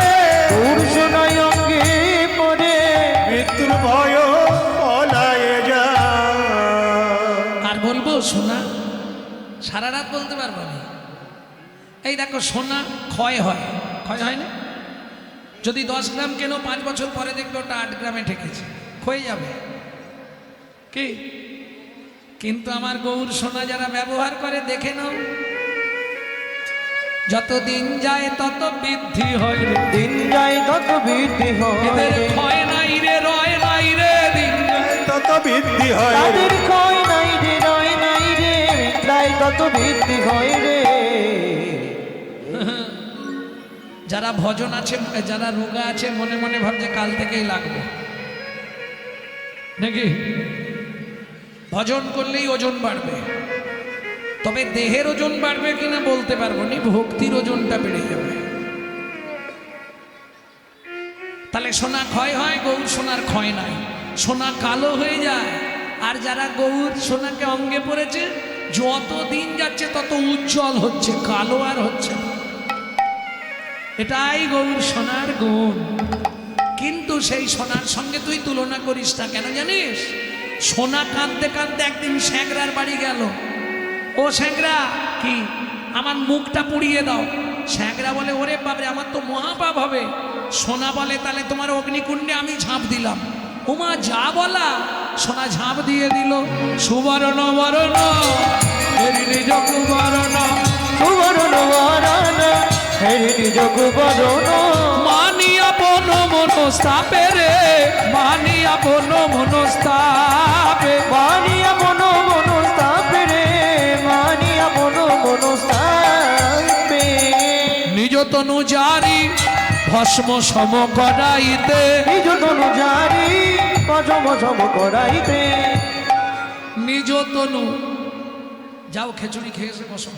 গৌর সোনায় অঙ্গে পড়ে, মৃত্যুর ভয় পলায়ে যায়। আর বলবো সোনা সারা রাত বলতে পারবো না। এই দেখো সোনা ক্ষয় হয়, ক্ষয় হয় না? যদি 10 গ্রাম কেন 5 বছর পরে দেখবে ওটা 8 গ্রামে ঠেকেছে, ক্ষয়ে যাবে কি? কিন্তু আমার গৌর সোনা যারা ব্যবহার করে দেখে নাও, যত দিন যায় তত বৃদ্ধি হয় রে। দিন যায় তত বৃদ্ধি হয় এদের রে। ক্ষয় নাই রে, রয় নাই রে, দিন যায়। তত বৃদ্ধি হয় তাদের ক্ষয় নাই রে, রয় নাই রে, বিদ্যায় তত বৃদ্ধি হয় রে। যারা ভজন আছে, যারা রোগা আছে, মনে মনে ভাবছে কাল থেকেই লাগবে নাকি? ভজন করলেই ওজন বাড়বে, তবে দেহের ওজন বাড়বে কিনা বলতে পারবো না, ভক্তির ওজনটা বেড়ে যাবে। তাহলে সোনা ক্ষয় হয়, গৌর সোনার ক্ষয় নাই, সোনা কালো হয়ে যায়। আর যারা গৌর সোনাকে অঙ্গে পড়েছে, যত দিন যাচ্ছে তত উজ্জ্বল হচ্ছে, কালো আর হচ্ছে না। এটাই গৌর সোনার গুণ। কিন্তু সেই সোনার সঙ্গে তুই তুলনা করিস না, কেন জানিস? সোনা কাঁদতে কাঁদতে একদিন স্যাংরার বাড়ি গেল। ও স্যাংরা, কি আমার মুখটা পুড়িয়ে দাও। স্যাংরা বলে, ওরে বাবরে, আমার তো মহাপাপ হবে। সোনা বলে, তাহলে তোমার অগ্নিকুণ্ডে আমি ঝাঁপ দিলাম। ওমা, যা বলা! সোনা ঝাঁপ দিয়ে দিল। সুবর্ণ বরণ হেরি নিজ কুবরণ, সুবর্ণ বরণ হেরি নিজ কুবরণ, মানিয়া বন মনস্তাপে রে, মানিয়া বন মনস্তাপে, মানিয়া মন মনস্তাপে রে, মানিয়া মন মনস্তাপে। নিজ তনু জারি ভস্ম সম করাইতে, নিজ তনু জারি ভস্ম সম করাইতে। নিজ তনু, যাও খিচুড়ি খেয়ে এসে বসো।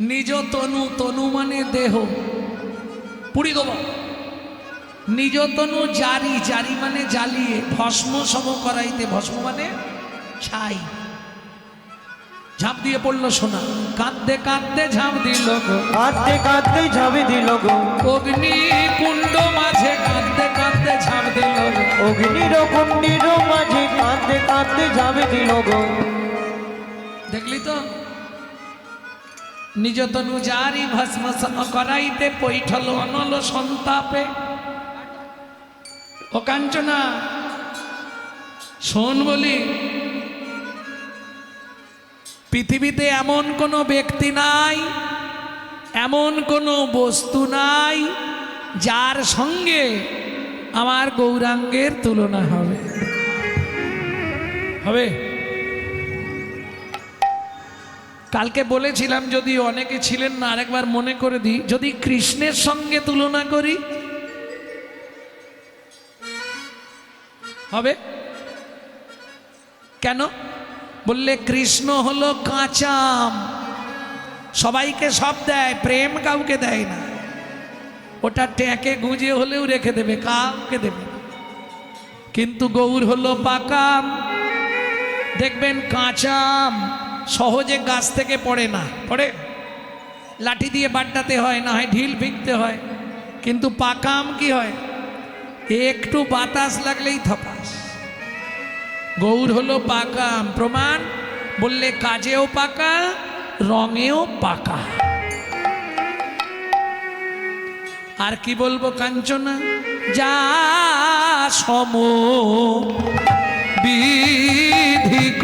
নিজ তনু, তনু মানে দেহ, পুড়ি দেব। নিজ তনু জারি, জারি মানে জ্বালিয়ে, ভস্ম সম করাইতে, ভস্ম মানে ছাই। ঝাঁপ দিয়ে পড়লো সোনা, কাঁদতে কাঁদতে ঝাঁপ দিল গো, কাঁদতে কাঁদতে ঝাঁপে দিল গো, অগ্নি কুণ্ড মাঝে কাঁদতে কাঁদতে ঝাঁপ দিল গো। অগ্নির কুণ্ডির মাঝে কাঁদতে কাঁদতে ঝাঁপে দিল গো। দেখলি তো, নিজ তনু জারি ভস্ম সম করাইতে, পৈঠল অনল সন্তাপে। ও কাঞ্চনা, শোন বলি, পৃথিবীতে এমন কোনো ব্যক্তি নাই, এমন কোনো বস্তু নাই যার সঙ্গে আমার গৌরাঙ্গের তুলনা হবে। হবে? কালকে বলেছিলাম, যদি অনেকে ছিলেন না, আরেকবার মনে করে দিই, যদি কৃষ্ণের সঙ্গে তুলনা করি হবে? কেন বললে, কৃষ্ণ হলো কাঁচা আম, সবাইকে সব দেয়, প্রেম কাউকে দেয় না। ওটা ট্যাঁকে গুঁজে হলেও রেখে দেবে, কাউকে দেবে। কিন্তু গৌর হলো পাকা আম। দেখবেন কাঁচা আম সহজে গাছ থেকে পড়ে না, পড়ে লাঠি দিয়ে বাড্ডাতে হয়, না হয় ঢিল ফিকতে হয়। কিন্তু পাকা আম কি হয়, একটু বাতাস লাগলেই থপাস। গৌর হলো পাকা আম, প্রমাণ বললে কাজেও পাকা, রঙেও পাকা। আর কি বলবো কাঞ্চনা, যা সম বিধিক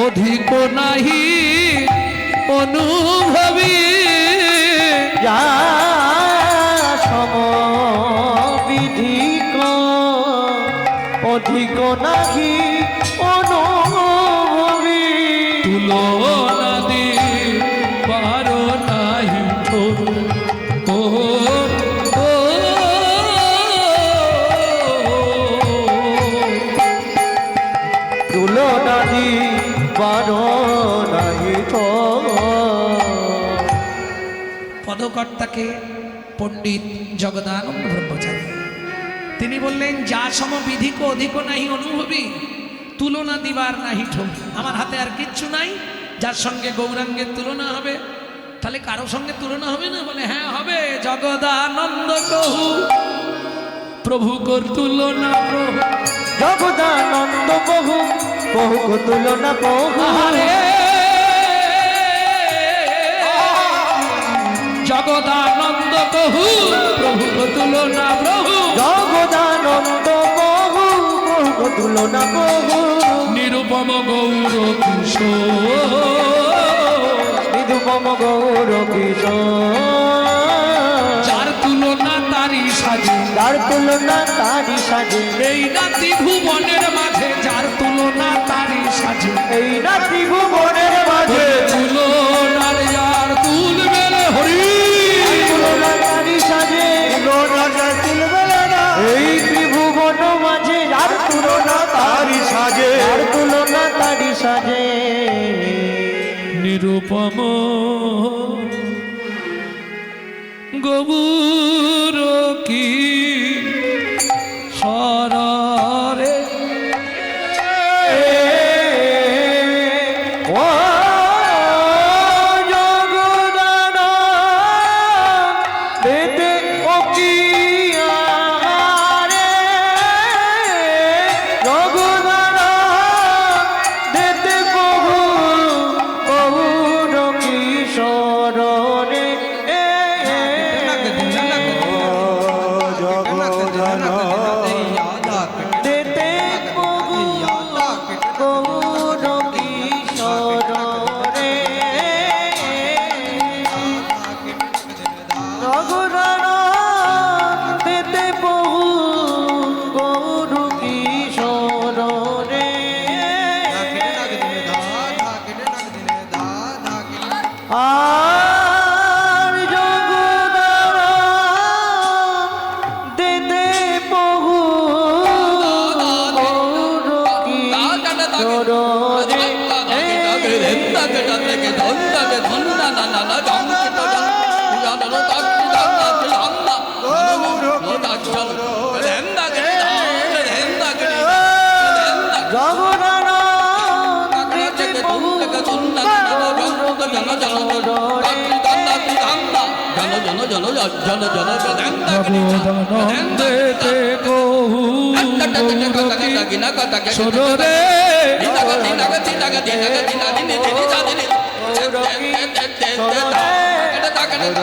অধিক নাহি অনুভবী, যা সম বিধিক অধিক নাহি অনুভবী, তুলনা দিবার নাহি ও তুলনা দিবার নাহি তো। পদকর্তাকে পণ্ডিত জগদানন্দ ব্রহ্মচারী তিনি বললেন, যা সম বিধিক অধিক নাহি অনুভবী, তুলনা দিবার নাহি ঠোক। আমার হাতে আর কিচ্ছু নাই যার সঙ্গে গৌরাঙ্গের তুলনা হবে। তাহলে কারো সঙ্গে তুলনা হবে না? বলে হ্যাঁ হবে। জগদানন্দ কহু প্রভু কর তুলনা প্রভু, জগদানন্দ বহু বহু তুলনা বহু, আরে জগদানন্দ কহু প্রভু কর তুলনা প্রভু, জগদানন্দ বহু বহু তুলনা বহু, নিরুপম গৌর কিশোর, নিরুপম গৌর কিশোর, যার তুলনা তারি সাজে, যার তুলনা তারি সাজে, এই রাতি ভুবনের মাঝে যার তুলনা তারি সাজে, এই রাত্রি ভুবনের মাঝে তুলনার যার তুলবে রে হরি, তুলনা তারি সাজে, এই ত্রিভুবন মাঝে যার তুলনা তারি সাজে, যার তুলনা তারি সাজে। নিরুপম গৌর কি সররে ও জগদান দেতে ও কি আরে জগদান দেতে বহু বহুর কিশোরে দেতে বহু বহুর কিশোরে জগদান দেতে বহু বহুর কিশোরে আর জগদান দেতে বহু বহুর কিশোরে জগদান দেতে বহু দেতে বহু সররে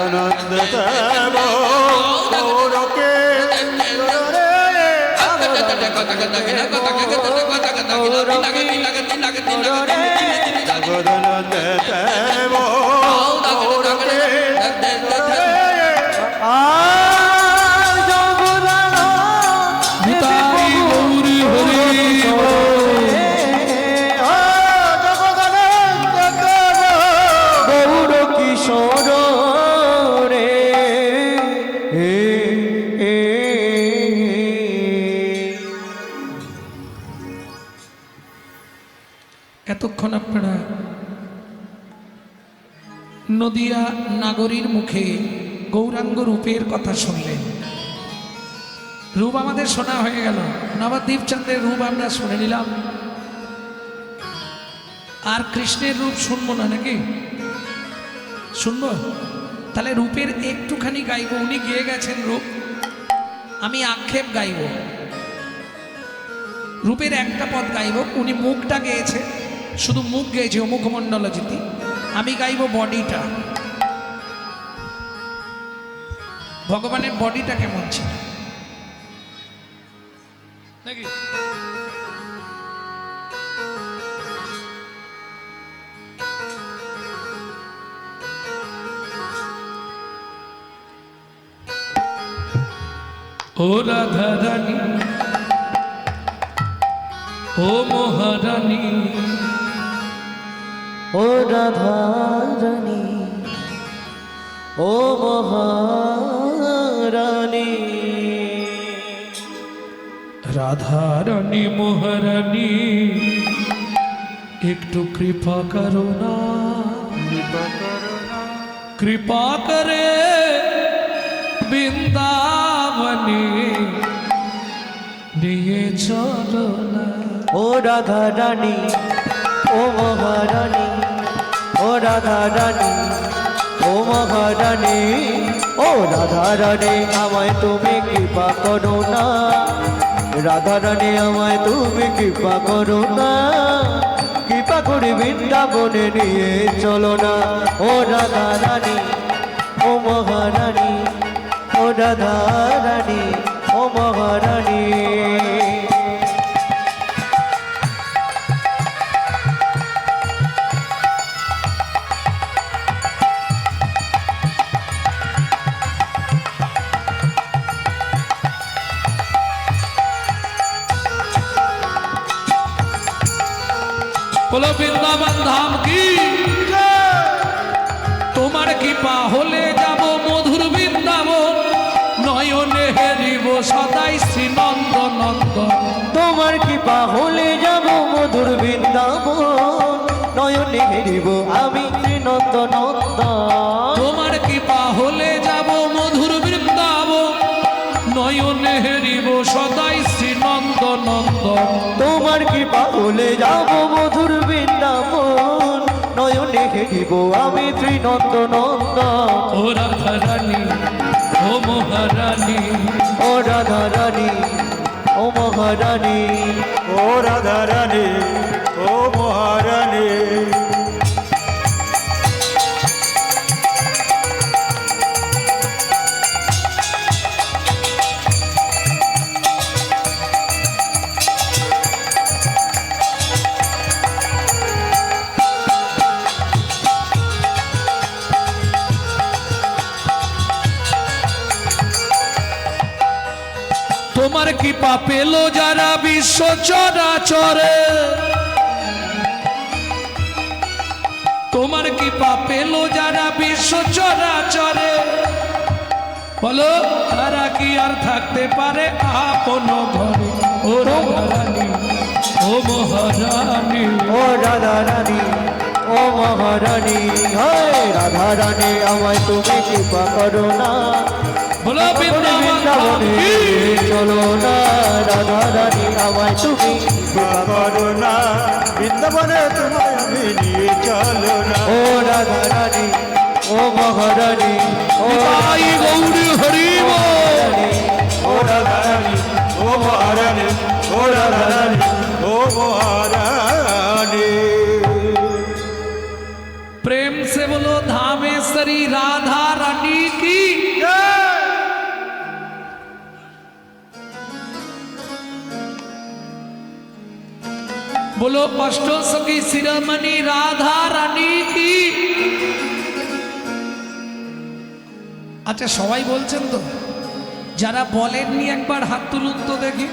সদানন্দ দেব গৌরকে সদানন্দ দেব গৌরকে আর জগদান দেতে নিতাই বহু গৌরী হরি গৌর কিশোর রে এতক্ষণ আপনারা নদিয়া নাগরীর মুখে গৌরাঙ্গ রূপের কথা শুনলেন। রূপ আমাদের শোনা হয়ে গেল, নবদ্বীপ চন্দ্রের রূপ আমরা শুনে নিলাম, আর কৃষ্ণের রূপ শুনবো না নাকি? শুনবো? তাহলে রূপের একটুখানি গাইব। উনি গেয়ে গেছেন রূপ, আমি আক্ষেপ গাইব। রূপের একটা পদ গাইব, উনি মুখটা গেয়েছে, শুধু মুখ গেয়েছে, ও মুখমণ্ডলজিতি। আমি গাইব বডিটা, ভগবানের বডিটা কেমন ছিল নাকি? ও রাধা রানী, ও মহারানী, ও রাধা রানী, ও মহারানী, রাধা রানী মহারানী, একটু কৃপা করো না, কৃপা করে বৃন্দাবনে নিয়ে চলো না। ও রাধা রানী, ও মহারানী, ও রাধা রানী, ও মহারানী, ও রাধা রানী, আমায় তুমি কৃপা করো না, রাধা রানী আমায় তুমি কৃপা করো না, কৃপা করে বৃন্দাবনে নিয়ে চলো না। ও রাধা রানী, ও মহারানী, ও রাধা রানী, ও মহারানী। বলো বৃন্দাবন ধাম কি, তোমার কৃপা হলে যাব মধুর বৃন্দাবন, নয়নে হেরিব সদাই শ্রী নন্দ নন্দন। তোমার কৃপা হলে যাব মধুর বৃন্দাবন, নয়নে হেরিব আমি ভুলে যাব মধুর বৃন্দাবন, নয়নে হেরিব আমি ত্রিনন্দ নন্দন। ও রাধা রানী ও মহারানী, ও রাধা রানী ও মহারানী, ও রাধা রানী ও মহারানী। তোমার কৃপা পেল যারা বিশ্ব চরাচরে, তোমার কৃপা পেল যারা বিশ্ব চরাচরে, বলো তারা কি আর থাকতে পারে আপন ঘরে। ও রাধা রানী ও মহারানী, ও রাধা রানী ও মহারানী, হয় রাধা রানী আমায় তুমি কৃপা করো না, বলো বৃন্দাবন বৃন্দাবনে চলো না, রাধা রানী আমায় তুমি কৃপা করো করুণা বৃন্দাবনে তোমায় আমি নিয়ে চলো না। ও রাধা রানী ও মহারানী, ও নিতাই গৌরী হরি বল। ও রাধা রানী ও মহারানী, ও রাধা রানী ও মহারানী। प्रेम से बोलो धामेश्वरी राधा रानी की। बोलो अष्टों सखी शिरोमणि राधा रानी की। আচ্ছা সবাই বলছেন তো, যারা বলেননি একবার হাত তুলুন তো দেখি।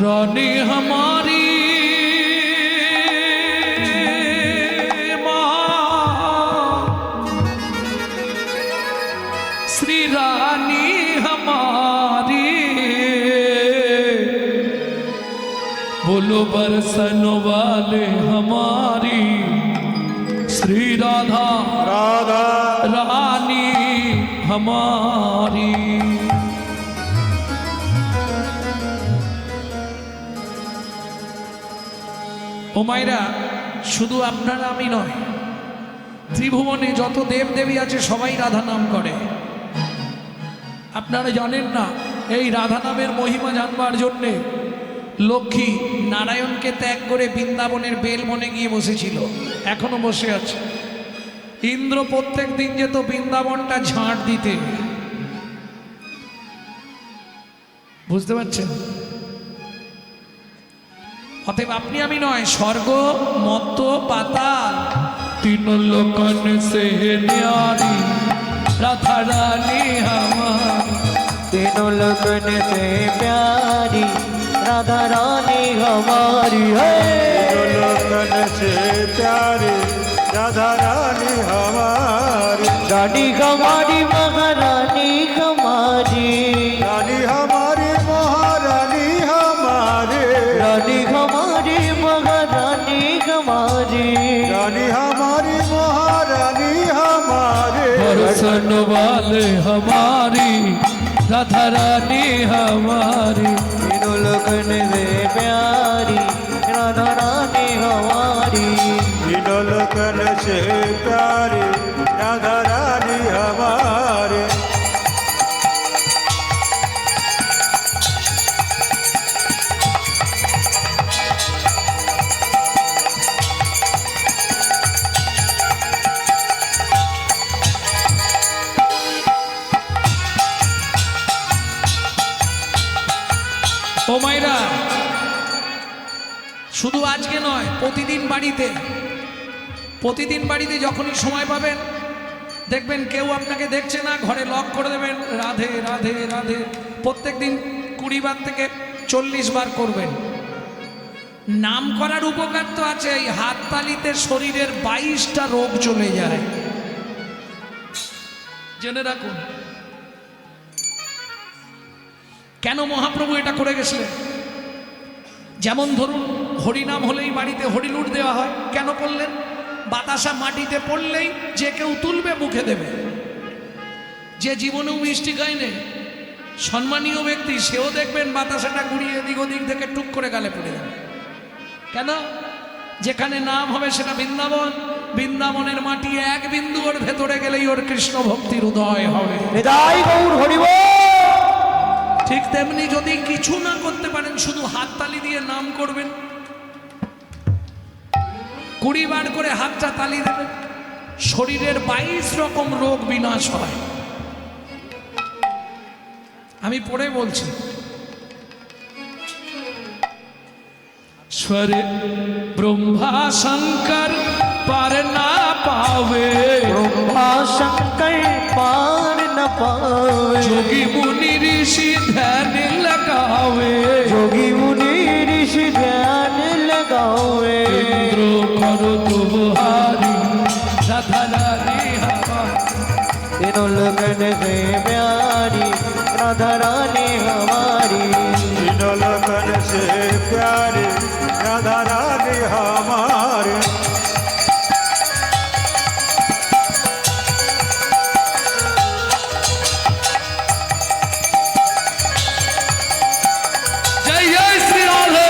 रानी हमारी श्री रानी हमारी, बोलो बरसन वाले हमारी श्री राधा राधा रानी हमारी। ও মায়েরা, শুধু আপনারা আমি নয়, ত্রিভুবনে যত দেব দেবী আছে সবাই রাধা নাম করে। আপনারা জানেন না, এই রাধা নামের মহিমা জানবার জন্যে লক্ষ্মী নারায়ণকে ত্যাগ করে বৃন্দাবনের বেলবনে গিয়ে বসেছিল, এখনো বসে আছে। ইন্দ্র প্রত্যেক দিন যেত বৃন্দাবনটা ঝাঁট দিতে, বুঝতে পারছেন? অতএব আপনি আমি নয়, স্বর্গ মত্ত পাতাল तीन लोकन से न्यारी राधा रानी हमारी। तीनों लोगन से प्यारी राधा रानी हमारी है। लोकन से प्यारी राधा रानी हमारी। रानी हमारी महारानी हमारी, रानी हमारी महारानी हमारी। रानी हमारी महारानी हमारी, रानी हमारी महारानी हमारी। बरसन वाले हमारी राधा रानी हमारी। तीनों लोगन से प्यारी राधा रानी हमारी। तीनों लोकन से प्यारी राधा रानी हमारी। ও মাইরা, শুধু আজকে নয়, প্রতিদিন বাড়িতে যখনই সময় পাবেন দেখবেন কেউ আপনাকে দেখছে না, ঘরে লক করে দেবেন রাধে রাধে রাধে। প্রত্যেক দিন 20 বার থেকে 40 বার করবেন। নাম করার উপকার তো আছে, এই হাততালিতে শরীরের 22টা রোগ চলে যায়, জেনে রাখুন। কেন মহাপ্রভু এটা করে গেছিলেন? যেমন ধরুন হরিনাম হলেই বাড়িতে হরিলুট দেওয়া হয়, কেন করলেন? বাতাসা মাটিতে পড়লেই যে কেউ তুলবে, মুখে দেবে। যে জীবনেও মিষ্টি খায়নি, সম্মানীয় ব্যক্তি, সেও দেখবেন বাতাসাটা ঘুরিয়ে এদিক ওদিক থেকে টুক করে গালে পড়ে যাবে। কেন? যেখানে নাম হবে সেটা বৃন্দাবন, বৃন্দাবনের মাটি এক বিন্দু ওর ভেতরে গেলেই ওর কৃষ্ণ ভক্তির উদয় হবে। হৃদয় গৌর হরিব। ঠিক তেমনি যদি কিছু না করতে পারেন, শুধু হাততালি দিয়ে নাম করবেন, 20 বার করে হাতটা তালি দেবেন, শরীরের 22 রকম রোগ বিনাশ হয়। আমি পড়ে বলছি, স্বরে ব্রহ্মা শঙ্কর পার না পাবে, ब्रह्मा शंकर पार न पावे, যোগী মুনি ঋষি ধ্যান लगावे, जोगी मुनि ऋषि ध्यान लगावे, इंद्र करो तुम्हारी राधा रानी हवा, तीनों लगन है प्यारी राधा रानी हमारी, तीनों लगन से प्यारी राधा रानी हमारे। जय जय श्री राधे।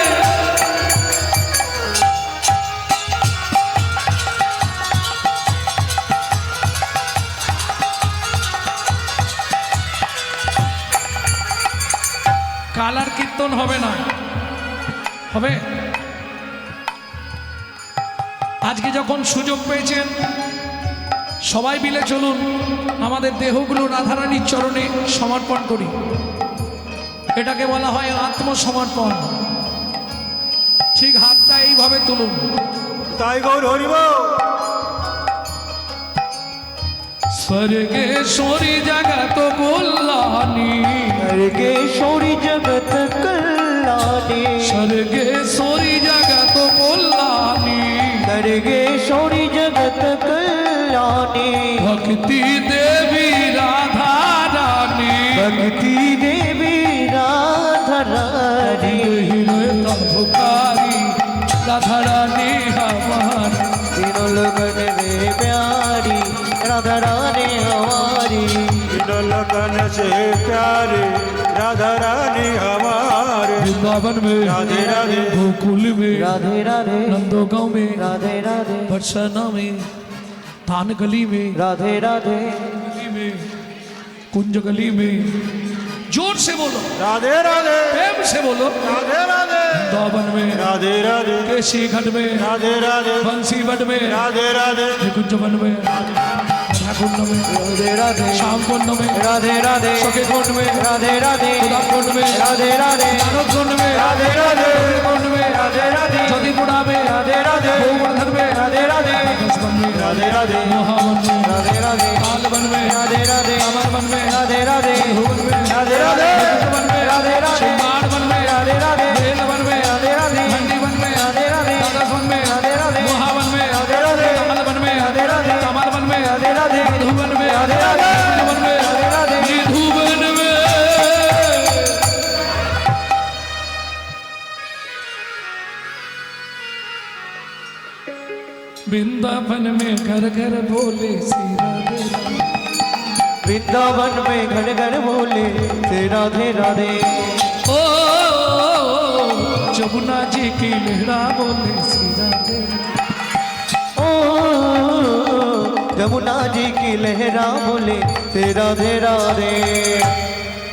কালার কীর্তন হবে না, হবে? আজকে যখন সুযোগ পেয়েছেন, সবাই মিলে চলুন আমাদের দেহগুলো রাধারানীর চরণে সমর্পণ করি। এটাকে বলা হয় আত্মসমর্পণ। ঠিক হাতটা এইভাবে তুলুন। তাই গৌর হরিব। স্বর্গেশ্বরী জগত কল্যাণী, स्वर्गेश्वरी जगत कल्याणी, স্বর্গেশ্বরী জগত কল্যাণী, स्वर्गेश्वरी जगत कल्याणी, ভক্তি দেবী রাধা রানী, भक्ति देवी राधा रानी, হৃদয় তবকারী রাধা রানী আমার, तीनों लगन में प्यारी राधा रानी हमारी, तीनों लगन से प्यारी राधा रानी हमारे। वृंदावन में, राधे राधे, गोकुल में, राधे राधे नंदोगांव में, राधे राधे बरसाना में, थान गली में, राधे राधे गली में, कुंज गली में, जोर से बोलो, राधे राधे, प्रेम से बोलो, राधे राधे, वृंदावन में, राधे राधे, केसी घाट में, राधे राधे, बंसी what may, Radhe Radhe, Kunj one में, राधा कुंड में, राधे राधे श्याम कुंड में, राधे राधे सखे कुंड में, राधे राधे खुदा कुंड में, राधे राधे मानव कुंड में, राधे राधे कुंड में, राधे राधे ज्योतिपुरा में, राधे राधे गोवर्धन में, राधे राधे दसवन में, राधे राधे, मोहावन में, राधे राधे कालवन में, राधे राधे अमरवन में, राधे राधे भुवन में, राधे राधे वन में, राधे राधे सिंगार वन में, राधे राधे बेलवन में, राधे राधे मंडी वन में, राधे राधे दादरवन में, राधे राधे मोहावन में, राधे राधे कमल वन में, राधे राधे कमल वन में, राधे राधे मधुवन में, राधे राधे वन में, राधे राधे मधुवन में। वृंदावन में घर घर बोले श्री राधे राधे। वृंदावन में घर घर बोले से राधे राधे, ओ जमुना जी की लहरा बोले श्री राधे राधे। ओ यमुना जी की लहरा बोले से राधे राधे।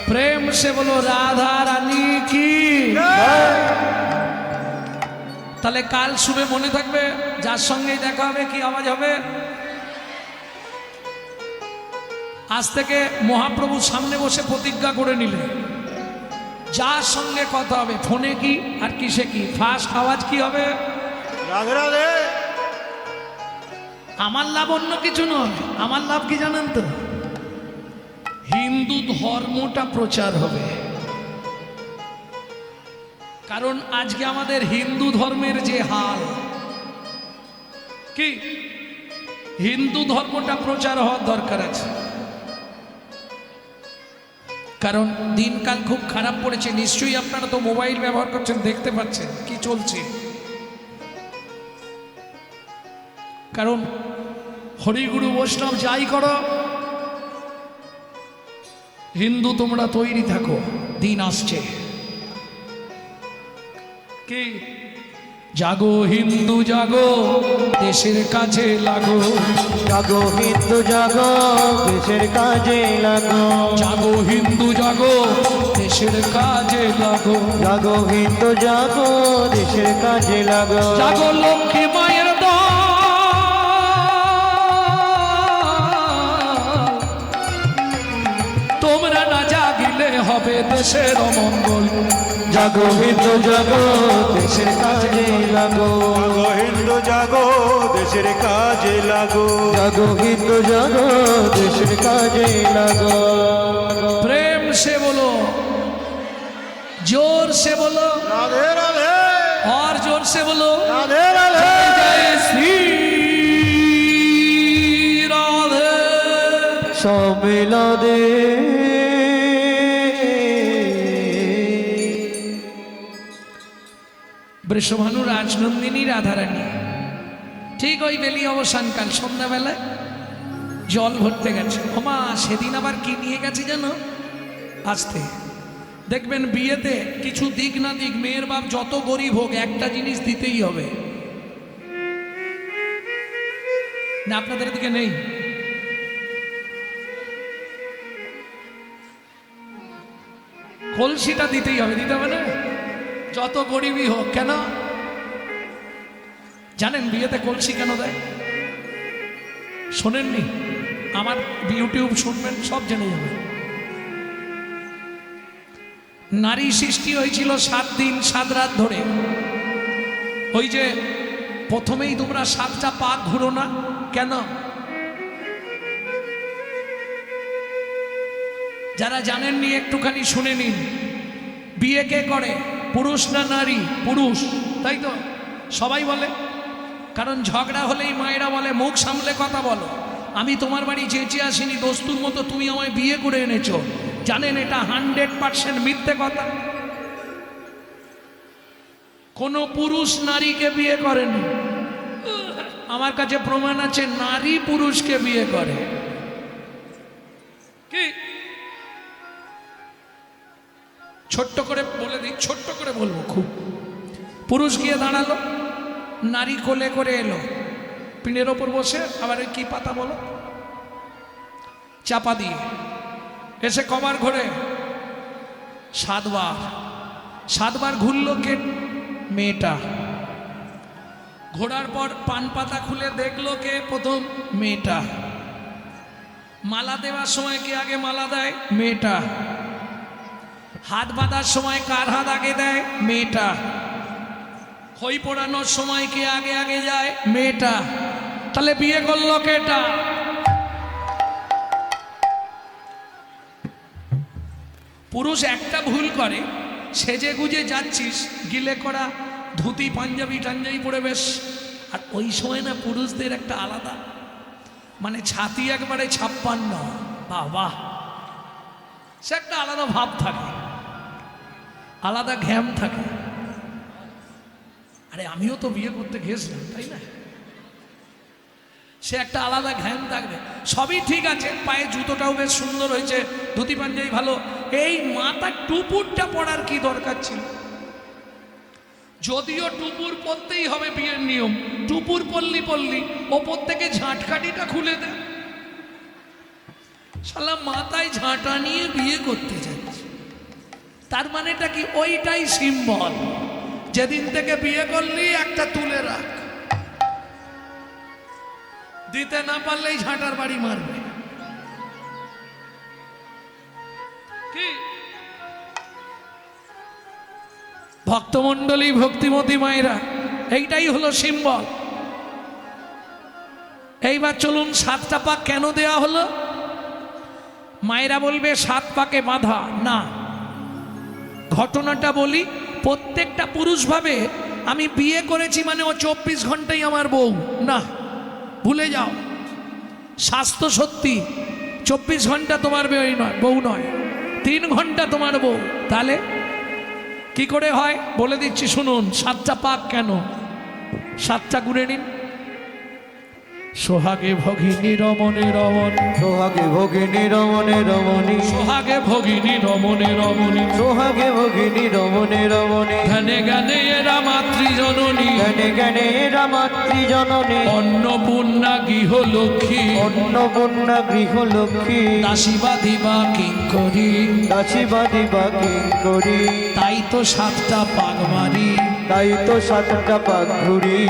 प्रेम से बोलो राधा रानी की। তাহলে কাল শুনে মনে থাকবে, যার সঙ্গেই দেখা হবে কি আওয়াজ হবে? আজ থেকে মহাপ্রভুর সামনে বসে প্রতিজ্ঞা করে নিলে যার সঙ্গে কথা হবে, ফোনে কি আর কিসে কি, ফার্স্ট আওয়াজ কি হবে? राधे राधे। আমার লাভ অন্য কিছু নয়, আমার লাভ কি জানেন তো? হিন্দু ধর্মটা প্রচার হবে। কারণ আজকে আমাদের হিন্দু ধর্মের যে হাল, কি হিন্দু ধর্মটা প্রচার হওয়ার দরকার আছে। কারণ দিনকাল খুব খারাপ পড়েছে। নিশ্চয়ই আপনারা তো মোবাইল ব্যবহার করছেন, দেখতে পাচ্ছেন কি চলছে। কারণ হরিগুরু বৈষ্ণব যাই করো, হিন্দু তোমরা তৈরি থাকো, দিন আসছে। কি জাগো হিন্দু জাগো, দেশের কাজে লাগো। জাগো হিন্দু জাগো, দেশের কাজে লাগো। জাগো হিন্দু জাগো, দেশের কাজে লাগো। জাগো হিন্দু জাগো, দেশের কাজে লাগো। জাগো লক্ষ্মী মায়ের দল, তোমরা না জাগিলে হবে দেশের অমঙ্গল। জাগো হিন্দু জাগো, দেশের কাজে লাগো। জাগো হিন্দু জাগো, দেশের কাজে লাগো। জাগো হিন্দু জাগো, দেশের কাজে লাগো। प्रेम से बोलो, जोर से बोलो, রাধে রাধে, और जोर से बोलो, রাধে রাধে। जय श्री राधे। সম্মিলনে বৃষভানু রাজনন্দিনী রাধারানী ঠিক ওই বেলি অবসানকাল সন্ধ্যাবেলায় জল ভরতে গেছে। ওমা সেদিন আবার কি নিয়ে গেছে জানো? আসতে দেখবেন বিয়েতে কিছু দিক না দিক মেয়ের বাপ যত গরিব হোক একটা জিনিস দিতেই হবে। না আপনাদের দিকে নেই? কলসিটা দিতেই হবে, দিতে হবে না? যত গরিবই হোক। কেন জানেন বিয়েতে কলসি কেন দেয়? শোনেননি? আমার ইউটিউব শুনবেন, সব জেনে যাবেন। নারী সৃষ্টি হয়েছিল 7 দিন 7 রাত ধরে। ওই যে প্রথমেই তোমরা 7টা পাক ঘুরো না কেন? যারা জানেননি একটুখানি শুনে নিন। বিয়ে কে করে? পুরুষ না নারী? পুরুষ, তাই তো সবাই বলে। কারণ ঝগড়া হলেই মায়েরা বলে মুখ সামলে কথা বলো, আমি তোমার বাড়ি চেঁচে আসিনি, দস্তুর মতো তুমি আমায় বিয়ে করে এনেছো। জানেন এটা 100% মিথ্যে কথা। কোন পুরুষ নারীকে বিয়ে করেনি। আমার কাছে প্রমাণ আছে, নারী পুরুষকে বিয়ে করে। কি ছোট্ট করে বলে দিই, ছোট্ট করে বলবো খুব। পুরুষ গিয়ে দাঁড়ালো, নারী কোলে করে এলো, পিঠের ওপর বসে, আবার ওই কি পাতা বলো, চাপা দিয়ে এসে কবার ঘোরে 7 বার। 7 বার ঘুরলো কে? মেয়েটা। ঘোরার পর পান পাতা খুলে দেখলো কে? প্রথম মেয়েটা। মালা দেওয়ার সময় কে আগে মালা দেয়? মেয়েটা। হাত বাঁধার সময় কার হাত আগে দেয়? মেয়েটা। খই পোড়ানোর সময় কে আগে আগে যায়? মেয়েটা। তাহলে বিয়ে করলো কেটা? পুরুষ একটা ভুল করে, সেজে গুজে যাচ্ছিস, গিলে করা ধুতি পাঞ্জাবি টাঞ্জাবি পরে বেশ, আর ওই সময় না পুরুষদের একটা আলাদা মানে ছাতি একবারে 56, বাহ বাহ, সে একটা আলাদা ভাব থাকে, আলাদা ঘ্যাম থাকে। আরে আমিও তো বিয়ে করতে গিয়েছিলাম, তাই না? সে একটা আলাদা ঘ্যাম থাকবে। সবই ঠিক আছে, পায়ে জুতোটাও বেশ সুন্দর হয়েছে, ধুতি পাঞ্জাবি ভালো, এই মাথার টুপুরটা পরার কি দরকার ছিল? যদিও টুপুর পরতেই হবে, বিয়ের নিয়ম, টুপুর পল্লি ওপর থেকে ঝাঁটকাঠিটা খুলে দেয়। শালা মাথায় ঝাঁটা নিয়ে বিয়ে করতে যাচ্ছে, তার মানেটা কি? ওইটাই সিম্বল, যেদিন থেকে বিয়ে করলি একটা তুলে রাখ, দিতে না পারলেই ঝাঁটার বাড়ি মারবে। কি ভক্তমণ্ডলী, ভক্তিমতী মায়েরা, এইটাই হলো সিম্বল। এইবার চলুন 7টা পাক কেন দেয়া হলো? মায়েরা বলবে 7 পাকে বাঁধা না। ঘটনাটা বলি, প্রত্যেকটা পুরুষ ভাবে আমি বিয়ে করেছি মানে ও 24 ঘন্টাই আমার বউ, না, ভুলে যাও। স্বাস্থ্য সত্যি 24 ঘন্টা তোমার বউ নয়, 3 ঘন্টা তোমার বউ, তাহলে কি করে হয় বলে দিচ্ছি শুনুন। 7টা পাক কেন, 7টা গুনে নিন। সোহাগে ভগিনী রমণে রমণ, সোহাগে ভগিনী রমণে রমণী, সোহাগে ভগিনী রমণে রমণী, সোহাগে ভগিনী রমণে রমণী, ধ্যানে জ্ঞানে এরা মাতৃজননী, জ্ঞানে জ্ঞানে এরা মাতৃজননী, অন্নপূর্ণা গৃহলক্ষ্মী, অন্নপূর্ণা গৃহলক্ষ্মী, দাসী বাধিবা কিঙ্করী, দাসী বাধিবা কিঙ্করী, তাই তো 7টা পাক মারি। তাই তো 7টা পাক ঘুরি।